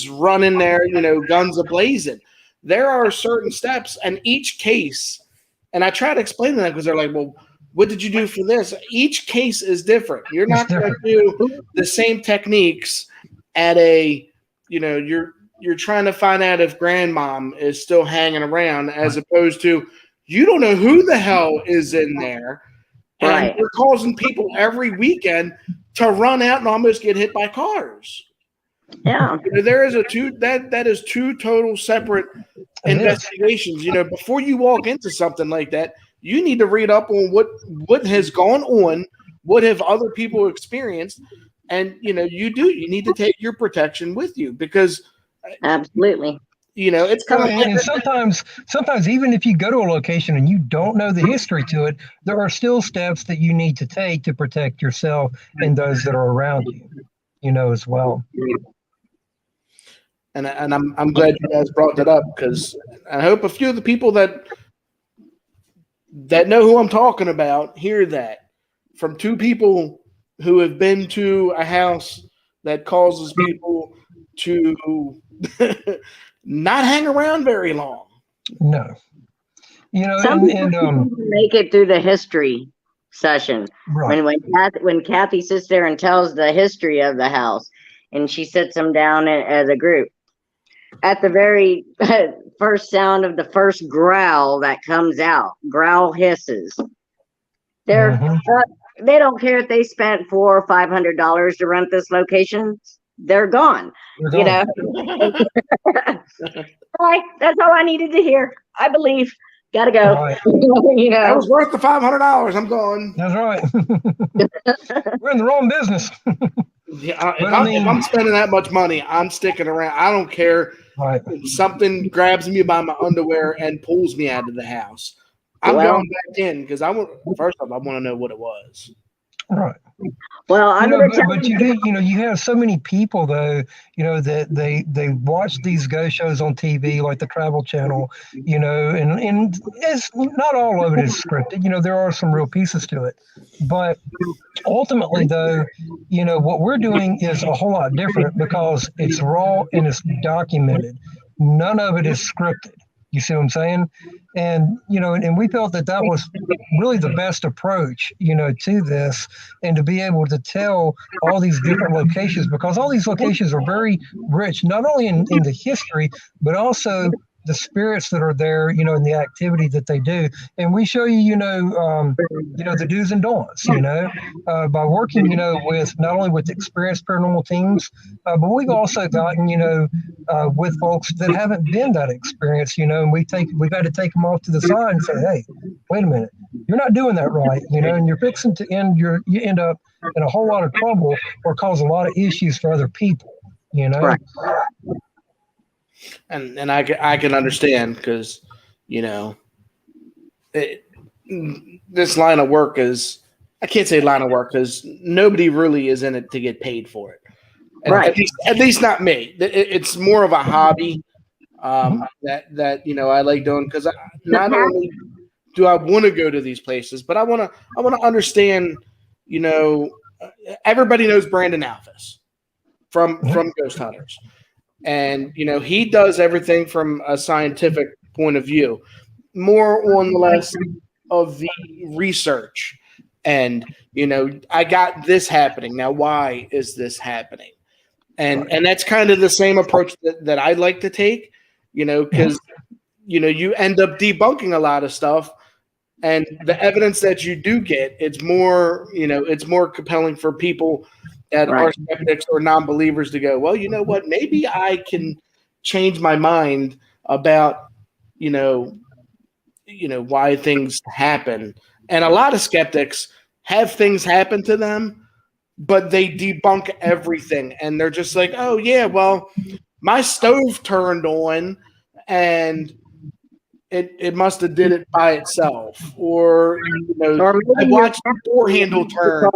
run in there, guns a-blazing. There are certain steps, and each case, and I try to explain to them because they're like, well, what did you do for this? Each case is different. You're not going to do the same techniques at you're trying to find out if grandmom is still hanging around, as opposed to you don't know who the hell is in there. And you're causing people every weekend to run out and almost get hit by cars. Yeah. There is that is two total separate investigations. Before you walk into something like that, you need to read up on what has gone on, what have other people experienced, and you need to take your protection with you, because absolutely, it's kind of and sometimes even if you go to a location and you don't know the history to it, there are still steps that you need to take to protect yourself and those that are around you, as well. And I'm glad you guys brought that up, because I hope a few of the people that know who I'm talking about hear that from two people who have been to a house that causes people to not hang around very long. No. Some people make it through the history session. Right. When Kathy sits there and tells the history of the house, and she sits them down as a group, at the very first sound of the first growl that comes out, growl hisses, they don't care if they spent $400 or $500 to rent this location. They're gone. Right, that's all I needed to hear. I believe. Gotta go. Right. That was worth the $500. I'm going. That's right. We're in the wrong business. Yeah, if I'm spending that much money, I'm sticking around. I don't care if something grabs me by my underwear and pulls me out of the house. I'm going back in, because first off, I want to know what it was. Right. Well, but you have so many people though, that they watch these ghost shows on TV, like the Travel Channel, and it's not all of it is scripted. There are some real pieces to it, but ultimately though, what we're doing is a whole lot different, because it's raw and it's documented. None of it is scripted. You see what I'm saying? And, and we felt that was really the best approach, to this, and to be able to tell all these different locations, because all these locations are very rich, not only in the history, but also the spirits that are there, and the activity that they do. And we show you, the do's and don'ts, by working, with not only with experienced paranormal teams, but we've also gotten, with folks that haven't been that experienced, and we've got to take them off to the side and say, hey, wait a minute, you're not doing that right, and you're fixing to you end up in a whole lot of trouble or cause a lot of issues for other people, Right. And I can understand, because this line of work is, I can't say line of work, because nobody really is in it to get paid for it. Right. At least not me. It's more of a hobby that I like doing, because not only do I want to go to these places, but I want to understand. Everybody knows Brandon Alphys from Ghost Hunters. And, he does everything from a scientific point of view, more on the less of the research. And, I got this happening. Now, why is this happening? And that's kind of the same approach that I like to take, because, you end up debunking a lot of stuff. And the evidence that you do get, it's more compelling for people that are skeptics or non-believers to go, well, you know what? Maybe I can change my mind about, why things happen. And a lot of skeptics have things happen to them, but they debunk everything. And they're just like, oh, yeah, well, my stove turned on and it must have did it by itself. Or, I watched the door handle turn.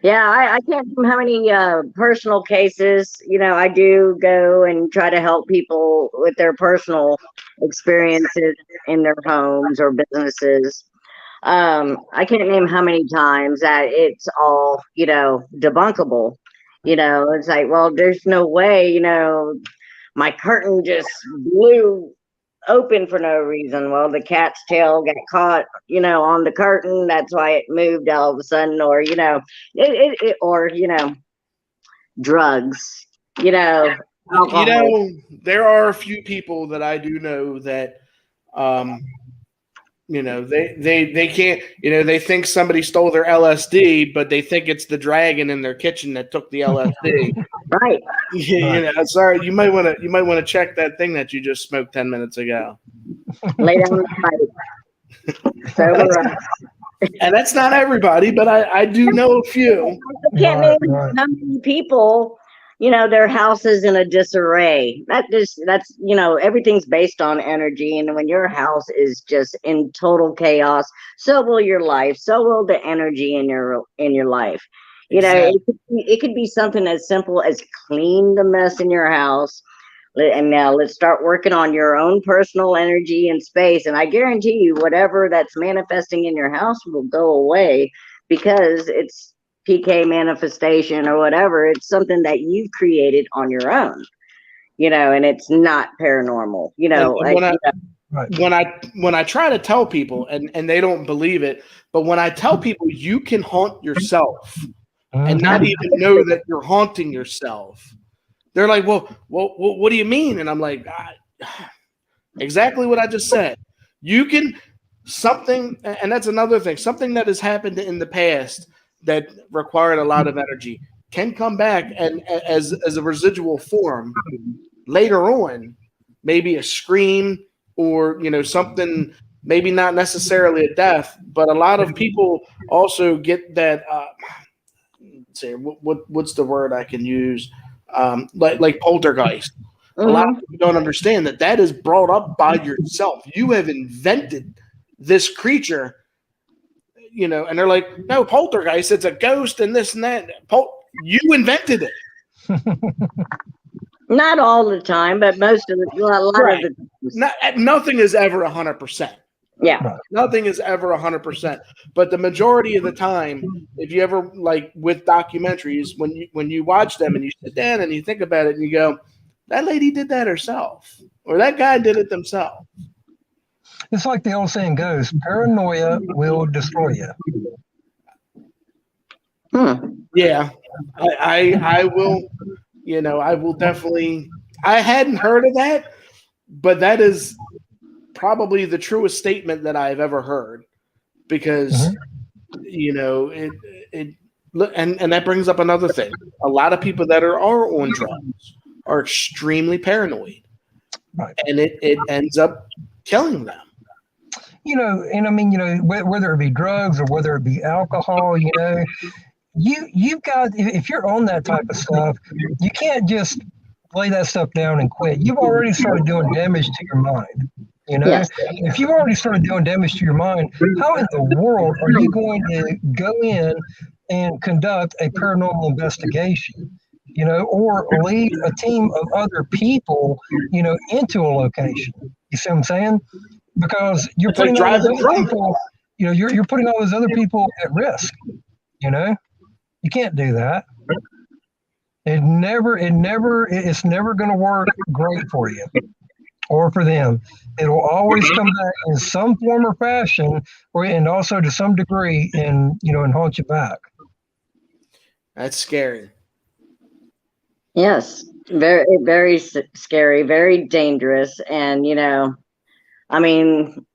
Yeah, I can't think how many personal cases, I do go and try to help people with their personal experiences in their homes or businesses. I can't name how many times that it's all, debunkable. It's like, well, there's no way, my curtain just blew open for no reason. Well, the cat's tail got caught, on the curtain. That's why it moved all of a sudden, or, or, drugs, alcohol. There are a few people that I do know that, they can't, they think somebody stole their LSD, but they think it's the dragon in their kitchen that took the LSD. Right. Sorry, you might want to check that thing that you just smoked 10 minutes ago. Lay down the pipe. Sober up. And that's not everybody, but I do know a few. I can't name how many people, their house is in a disarray. That's everything's based on energy, and when your house is just in total chaos, so will your life, so will the energy in your life. Exactly. It could be something as simple as clean the mess in your house. And now let's start working on your own personal energy and space. And I guarantee you, whatever that's manifesting in your house will go away, because it's PK manifestation or whatever. It's something that you've created on your own, and it's not paranormal, when I try to tell people, and they don't believe it, but when I tell people you can haunt yourself and not even know that you're haunting yourself, they're like, well, what do you mean? And I'm like, exactly what I just said. You can something, and that's another thing, something that has happened in the past that required a lot of energy can come back and as a residual form later on, maybe a scream or something, maybe not necessarily a death, but a lot of people also get that. What's the word I can use? Like poltergeist. Mm-hmm. A lot of people don't understand that is brought up by yourself. You have invented this creature, and they're like, no, poltergeist, it's a ghost and this and that. You invented it. Not all the time, but most of a lot right. of the times. Nothing is ever 100%. Yeah. Nothing is ever 100%. But the majority of the time, if you ever, like with documentaries, when you watch them and you sit down and you think about it and you go, that lady did that herself, or that guy did it themselves. It's like the old saying goes, paranoia will destroy you. Yeah. I will, I will definitely, I hadn't heard of that, but that is probably the truest statement that I've ever heard, because it and that brings up another thing. A lot of people that are on drugs are extremely paranoid, right, and it ends up killing them. And I mean, whether it be drugs or whether it be alcohol, you've got, if you're on that type of stuff, you can't just lay that stuff down and quit. You've already started doing damage to your mind. Yes. If you've already started doing damage to your mind, how in the world are you going to go in and conduct a paranormal investigation, or lead a team of other people, into a location? You see what I'm saying? Because you're putting all those other people, you're putting all those other people at risk. You can't do that. It's never going to work great for you or for them. It'll always come back in some form or fashion, and also to some degree, and haunt you back. That's scary. Yes, very, very scary, very dangerous, and I mean,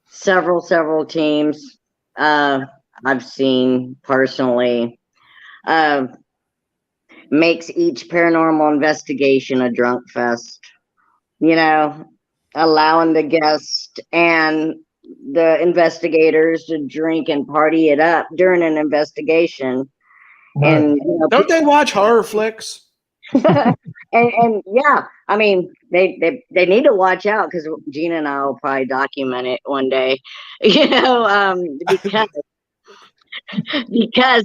several teams I've seen personally makes each paranormal investigation a drunk fest. Allowing the guests and the investigators to drink and party it up during an investigation. Right. And don't they watch horror flicks? and yeah, I mean, they need to watch out, because Gina and I will probably document it one day, because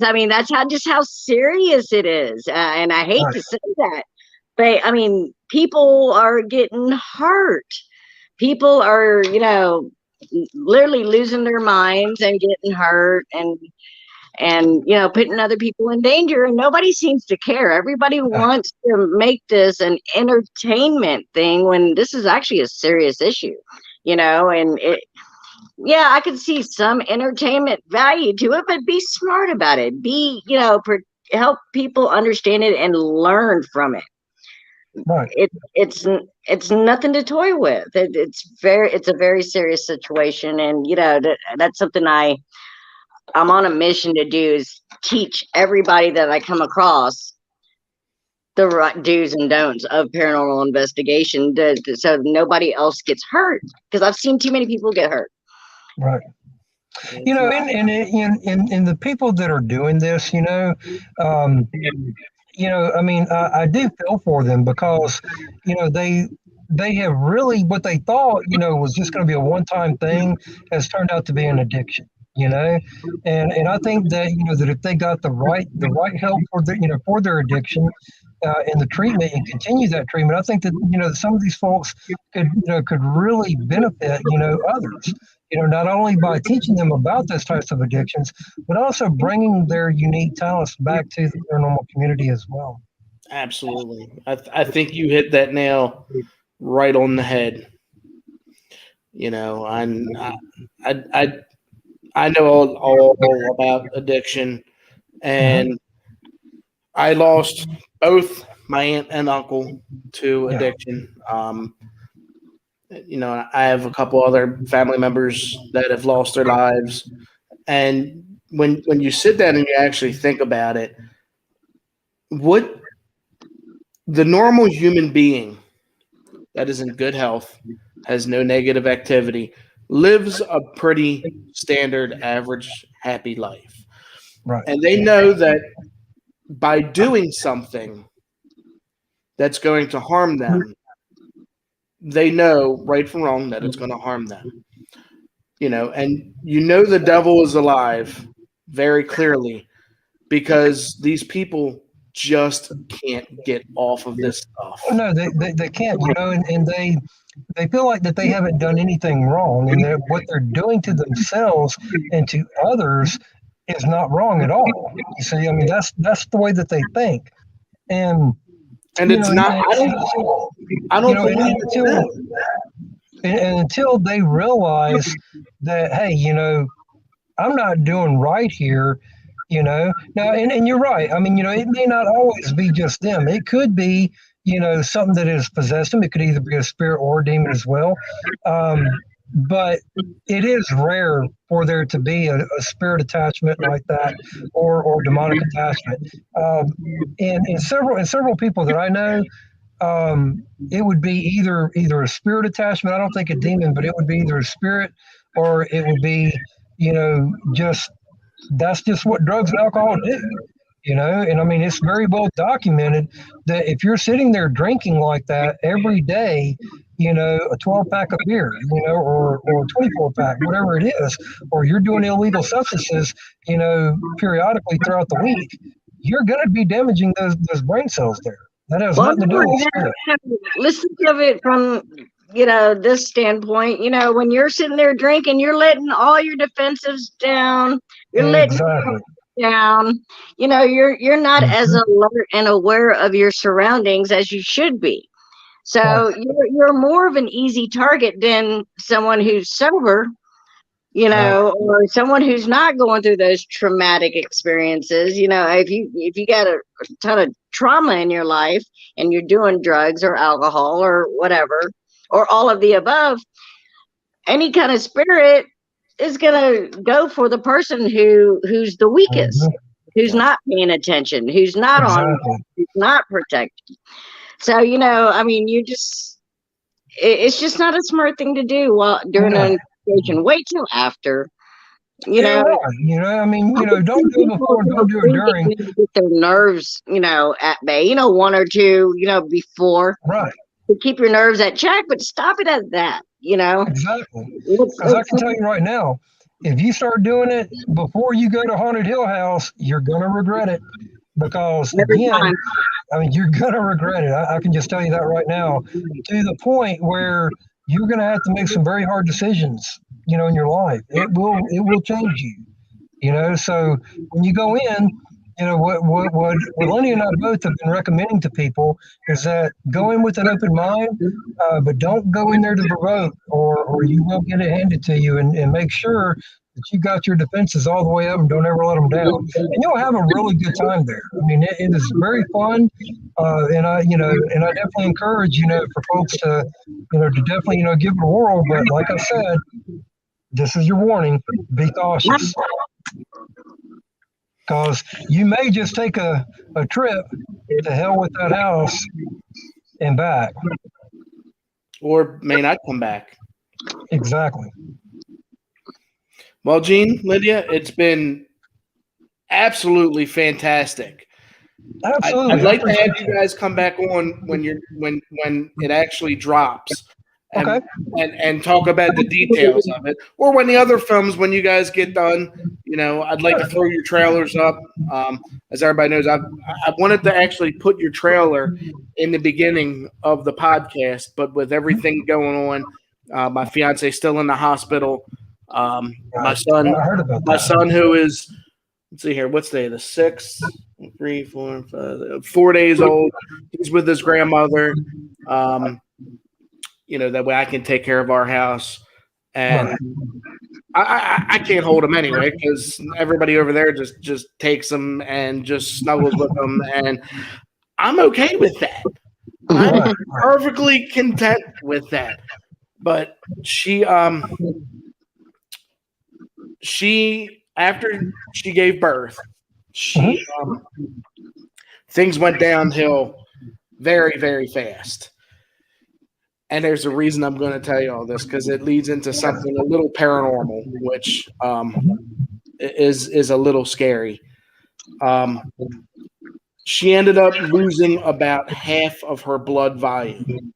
I mean, that's how serious it is, and I hate to say that, but I mean, people are getting hurt. People are, literally losing their minds and getting hurt and putting other people in danger, and nobody seems to care. Everybody wants to make this an entertainment thing when this is actually a serious issue, and I could see some entertainment value to it, but be smart about it. Help people understand it and learn from it. Right. It's nothing to toy with. It's a very serious situation, and that's something I'm on a mission to do, is teach everybody that I come across the right do's and don'ts of paranormal investigation, so nobody else gets hurt, because I've seen too many people get hurt. Right. And the people that are doing this, I do feel for them, because, they have really, what they thought, was just going to be a one-time thing, has turned out to be an addiction, and I think that, that if they got the right help for their addiction, and the treatment, and continue that treatment, I think that, some of these folks could really benefit, others, not only by teaching them about those types of addictions, but also bringing their unique talents back to the paranormal community as well. Absolutely. I think you hit that nail right on the head. I know all about addiction, and I lost both my aunt and uncle to addiction. I have a couple other family members that have lost their lives. And when you sit down and you actually think about it, what the normal human being that is in good health, has no negative activity, lives a pretty standard, average, happy life. Right. And they know that by doing something that's going to harm them, they know right from wrong that it's going to harm them. And the devil is alive very clearly, because these people just can't get off of this stuff. No, they can't, and they feel like that they haven't done anything wrong, and that what they're doing to themselves and to others is not wrong at all. You see, I mean, that's the way that they think, and it's not. I don't believe until they realize that, hey, I'm not doing right here. Now, and you're right. I mean, it may not always be just them. It could be, something that has possessed them. It could either be a spirit or a demon as well. But it is rare for there to be a spirit attachment like that, or demonic attachment. And several people that I know, it would be either a spirit attachment. I don't think a demon, but it would be either a spirit, or it would be, that's just what drugs and alcohol do, and I mean, it's very well documented that if you're sitting there drinking like that every day, a 12-pack of beer, or a 24-pack, whatever it is, or you're doing illegal substances, periodically throughout the week, you're going to be damaging those brain cells there. That has nothing to do with spirit. Listen to it from this standpoint. When you're sitting there drinking, you're letting all your defensives down. You're letting down. You're not as alert and aware of your surroundings as you should be. So you're more of an easy target than someone who's sober, or someone who's not going through those traumatic experiences. If you got a ton of trauma in your life and you're doing drugs or alcohol or whatever, or all of the above, any kind of spirit is going to go for the person who's the weakest, who's not paying attention, who's not who's not protected. So, I mean, it's just not a smart thing to do during an investigation. Wait till after. I mean, don't do it before, don't do it during. Get their nerves, at bay, one or two, before. Right. To keep your nerves at check, but stop it at that, Exactly. Because I can tell you right now, if you start doing it before you go to Haunted Hill House, you're going to regret it. Because, again, I mean, you're going to regret it. I can just tell you that right now, to the point where you're going to have to make some very hard decisions, in your life. It will change you. So when you go in, what Lenny and I both have been recommending to people is that go in with an open mind, but don't go in there to provoke, or you will get it handed to you, and make sure that you got your defenses all the way up and don't ever let them down. And you'll have a really good time there. I mean, it is very fun, and I definitely encourage for folks to definitely give it a whirl. But like I said, this is your warning: be cautious. Because you may just take a trip to hell with that house and back. Or may not come back. Exactly. Well, Gene, Lydia, it's been absolutely fantastic. Absolutely. I'd like to have you guys come back on when it actually drops. And talk about the details of it, or when the other films, when you guys get done, I'd like to throw your trailers up. As everybody knows, I wanted to actually put your trailer in the beginning of the podcast, but with everything going on, my fiance still in the hospital. My son, who is, let's see here, what's day? The 6th, 3, 4, 5, 4 days old. He's with his grandmother. That way I can take care of our house. And I can't hold him anyway because everybody over there just takes him and just snuggles with them. And I'm okay with that. I'm perfectly content with that. But she after she gave birth, things went downhill very, very fast. And there's a reason I'm going to tell you all this, because it leads into something a little paranormal, which is a little scary. She ended up losing about half of her blood volume.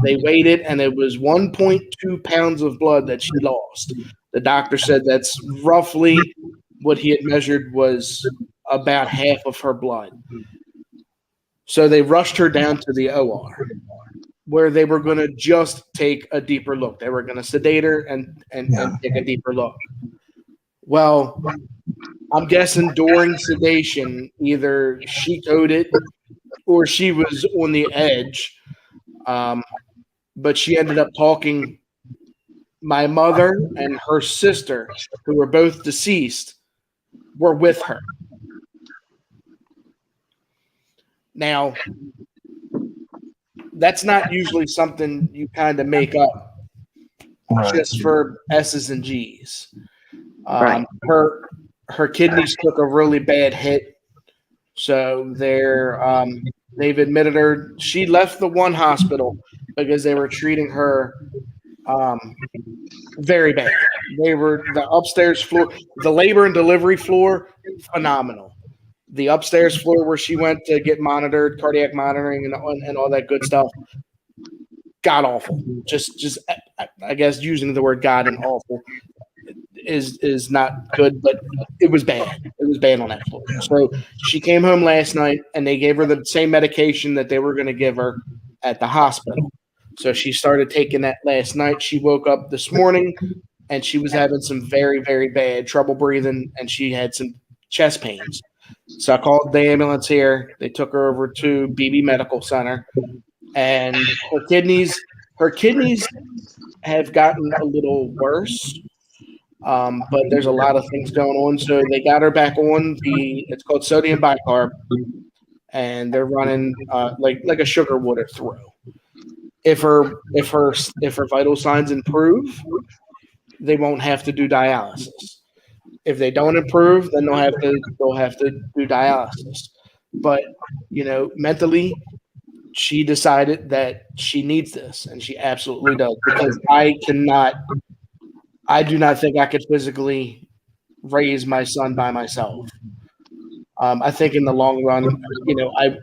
They weighed it, and it was 1.2 pounds of blood that she lost. The doctor said that's roughly what he had measured was about half of her blood. So they rushed her down to the OR, where they were going to just take a deeper look. They were going to sedate her and take a deeper look. Well, I'm guessing during sedation, either she coded or she was on the edge. But she ended up talking. My mother and her sister, who were both deceased, were with her. Now, that's not usually something you kind of make up just for S's and G's. Her kidneys took a really bad hit, so they've admitted her. She left the one hospital because they were treating her very bad. They were the upstairs floor, the labor and delivery floor, phenomenal. The upstairs floor where she went to get monitored, cardiac monitoring, and all that good stuff, god awful. Just I guess using the word god and awful is not good, but it was bad. It was bad on that floor. So she came home last night, and they gave her the same medication that they were going to give her at the hospital. So she started taking that last night. She woke up this morning, and she was having some very, very bad trouble breathing, and she had some chest pains. So I called the ambulance here. They took her over to BB Medical Center, and her kidneys have gotten a little worse, but there's a lot of things going on. So they got her back on it's called sodium bicarb, and they're running like a sugar water through. If her vital signs improve, they won't have to do dialysis. If they don't improve, then they'll have to do dialysis. But mentally, she decided that she needs this, and she absolutely does. Because I do not think I could physically raise my son by myself. I think in the long run,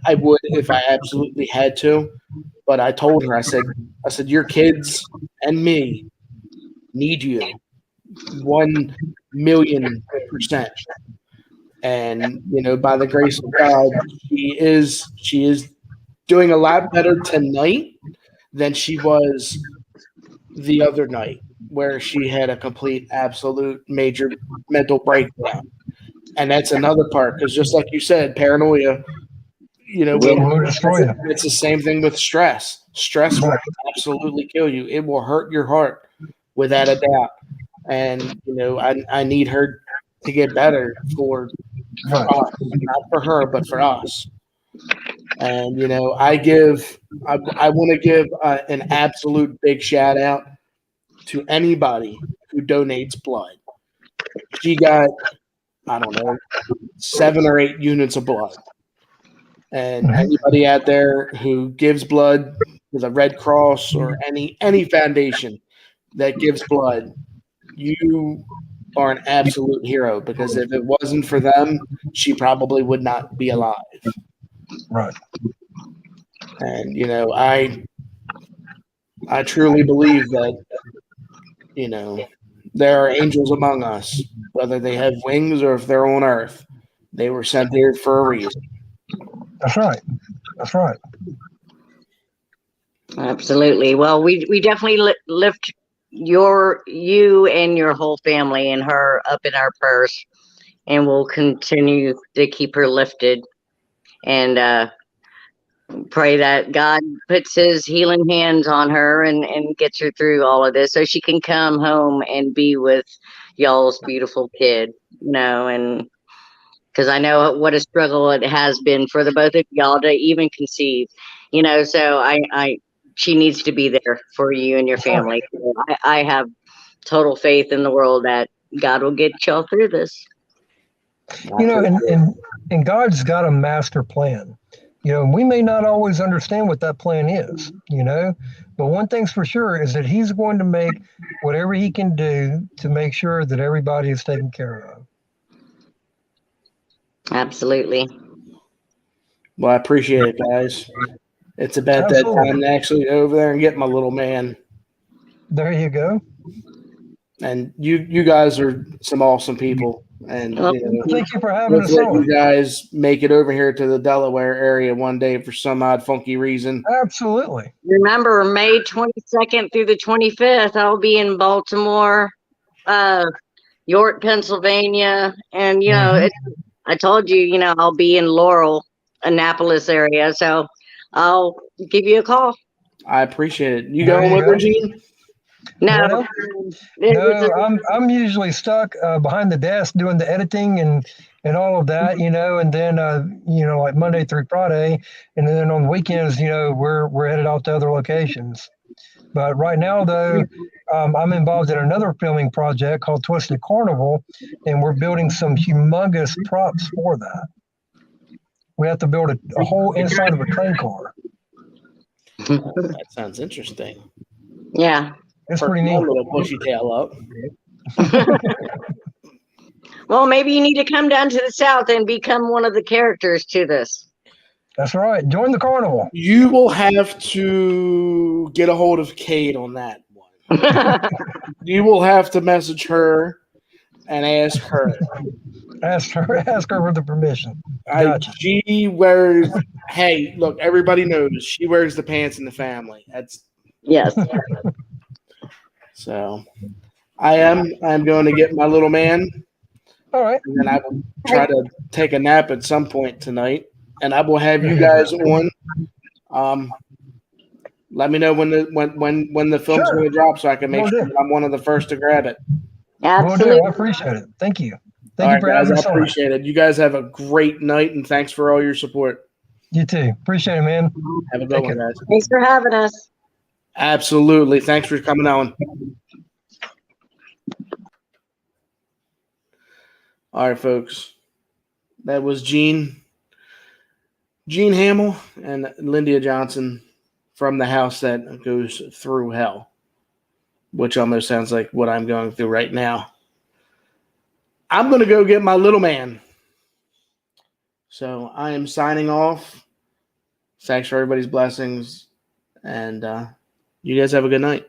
I would if I absolutely had to. But I told her, I said, your kids and me need you 1,000,000%. And, by the grace of God, she is doing a lot better tonight than she was the other night where she had a complete, absolute, major mental breakdown. And that's another part, because just like you said, paranoia, Will destroy you. it's the same thing with stress. Stress will absolutely kill you. It will hurt your heart without a doubt. And, I need her to get better for Right. us, not for her, but for us. And, I want to give an absolute big shout out to anybody who donates blood. She got, I don't know, 7 or 8 units of blood. And anybody out there who gives blood to the Red Cross or any foundation that gives blood, you are an absolute hero, because if it wasn't for them, she probably would not be alive. Right. And I truly believe that there are angels among us, whether they have wings or if they're on earth. They were sent here for a reason. That's right. That's right. Absolutely. Well, we definitely lift you and your whole family and her up in our prayers, and we'll continue to keep her lifted, and pray that God puts his healing hands on her and gets her through all of this so she can come home and be with y'all's beautiful kid, and because I know what a struggle it has been for the both of y'all to even conceive, so she needs to be there for you and your family. So I have total faith in the world that God will get y'all through this. And God's got a master plan. We may not always understand what that plan is, but one thing's for sure is that he's going to make whatever he can do to make sure that everybody is taken care of. Absolutely. Well, I appreciate it, guys. It's about that time to actually go over there and get my little man. There you go. And you guys are some awesome people. And thank you for having us on. You guys make it over here to the Delaware area one day for some odd funky reason. Absolutely. Remember, May 22nd through the 25th, I'll be in Baltimore, York, Pennsylvania, and I told you, I'll be in Laurel, Annapolis area, so I'll give you a call. I appreciate it. You going with her, Gene? No, I'm usually stuck behind the desk doing the editing and all of that, and then like Monday through Friday, and then on the weekends, we're headed out to other locations. But right now, though, I'm involved in another filming project called Twisted Carnival, and we're building some humongous props for that. We have to build a whole inside of a train car. That sounds interesting. Yeah. It's pretty neat. A little bushy tail up. Well, maybe you need to come down to the South and become one of the characters to this. That's right. Join the carnival. You will have to get a hold of Kate on that one. You will have to message her and ask her. Ask her for the permission. Gotcha. She wears. Hey, look, everybody knows she wears the pants in the family. Yes. So, I'm going to get my little man. All right. And then I will try to take a nap at some point tonight, and I will have you guys on. Let me know when the film's going to drop, so I can make sure that I'm one of the first to grab it. Absolutely. I appreciate it. Thank you. Thank you for having us on. I appreciate it. You guys have a great night, and thanks for all your support. You too. Appreciate it, man. Have a good one, guys. Thanks for having us. Absolutely. Thanks for coming on. All right, folks. That was Gene Hamill and Lyndia Johnson from the house that goes through hell, which almost sounds like what I'm going through right now. I'm going to go get my little man. So I am signing off. Thanks for everybody's blessings. And you guys have a good night.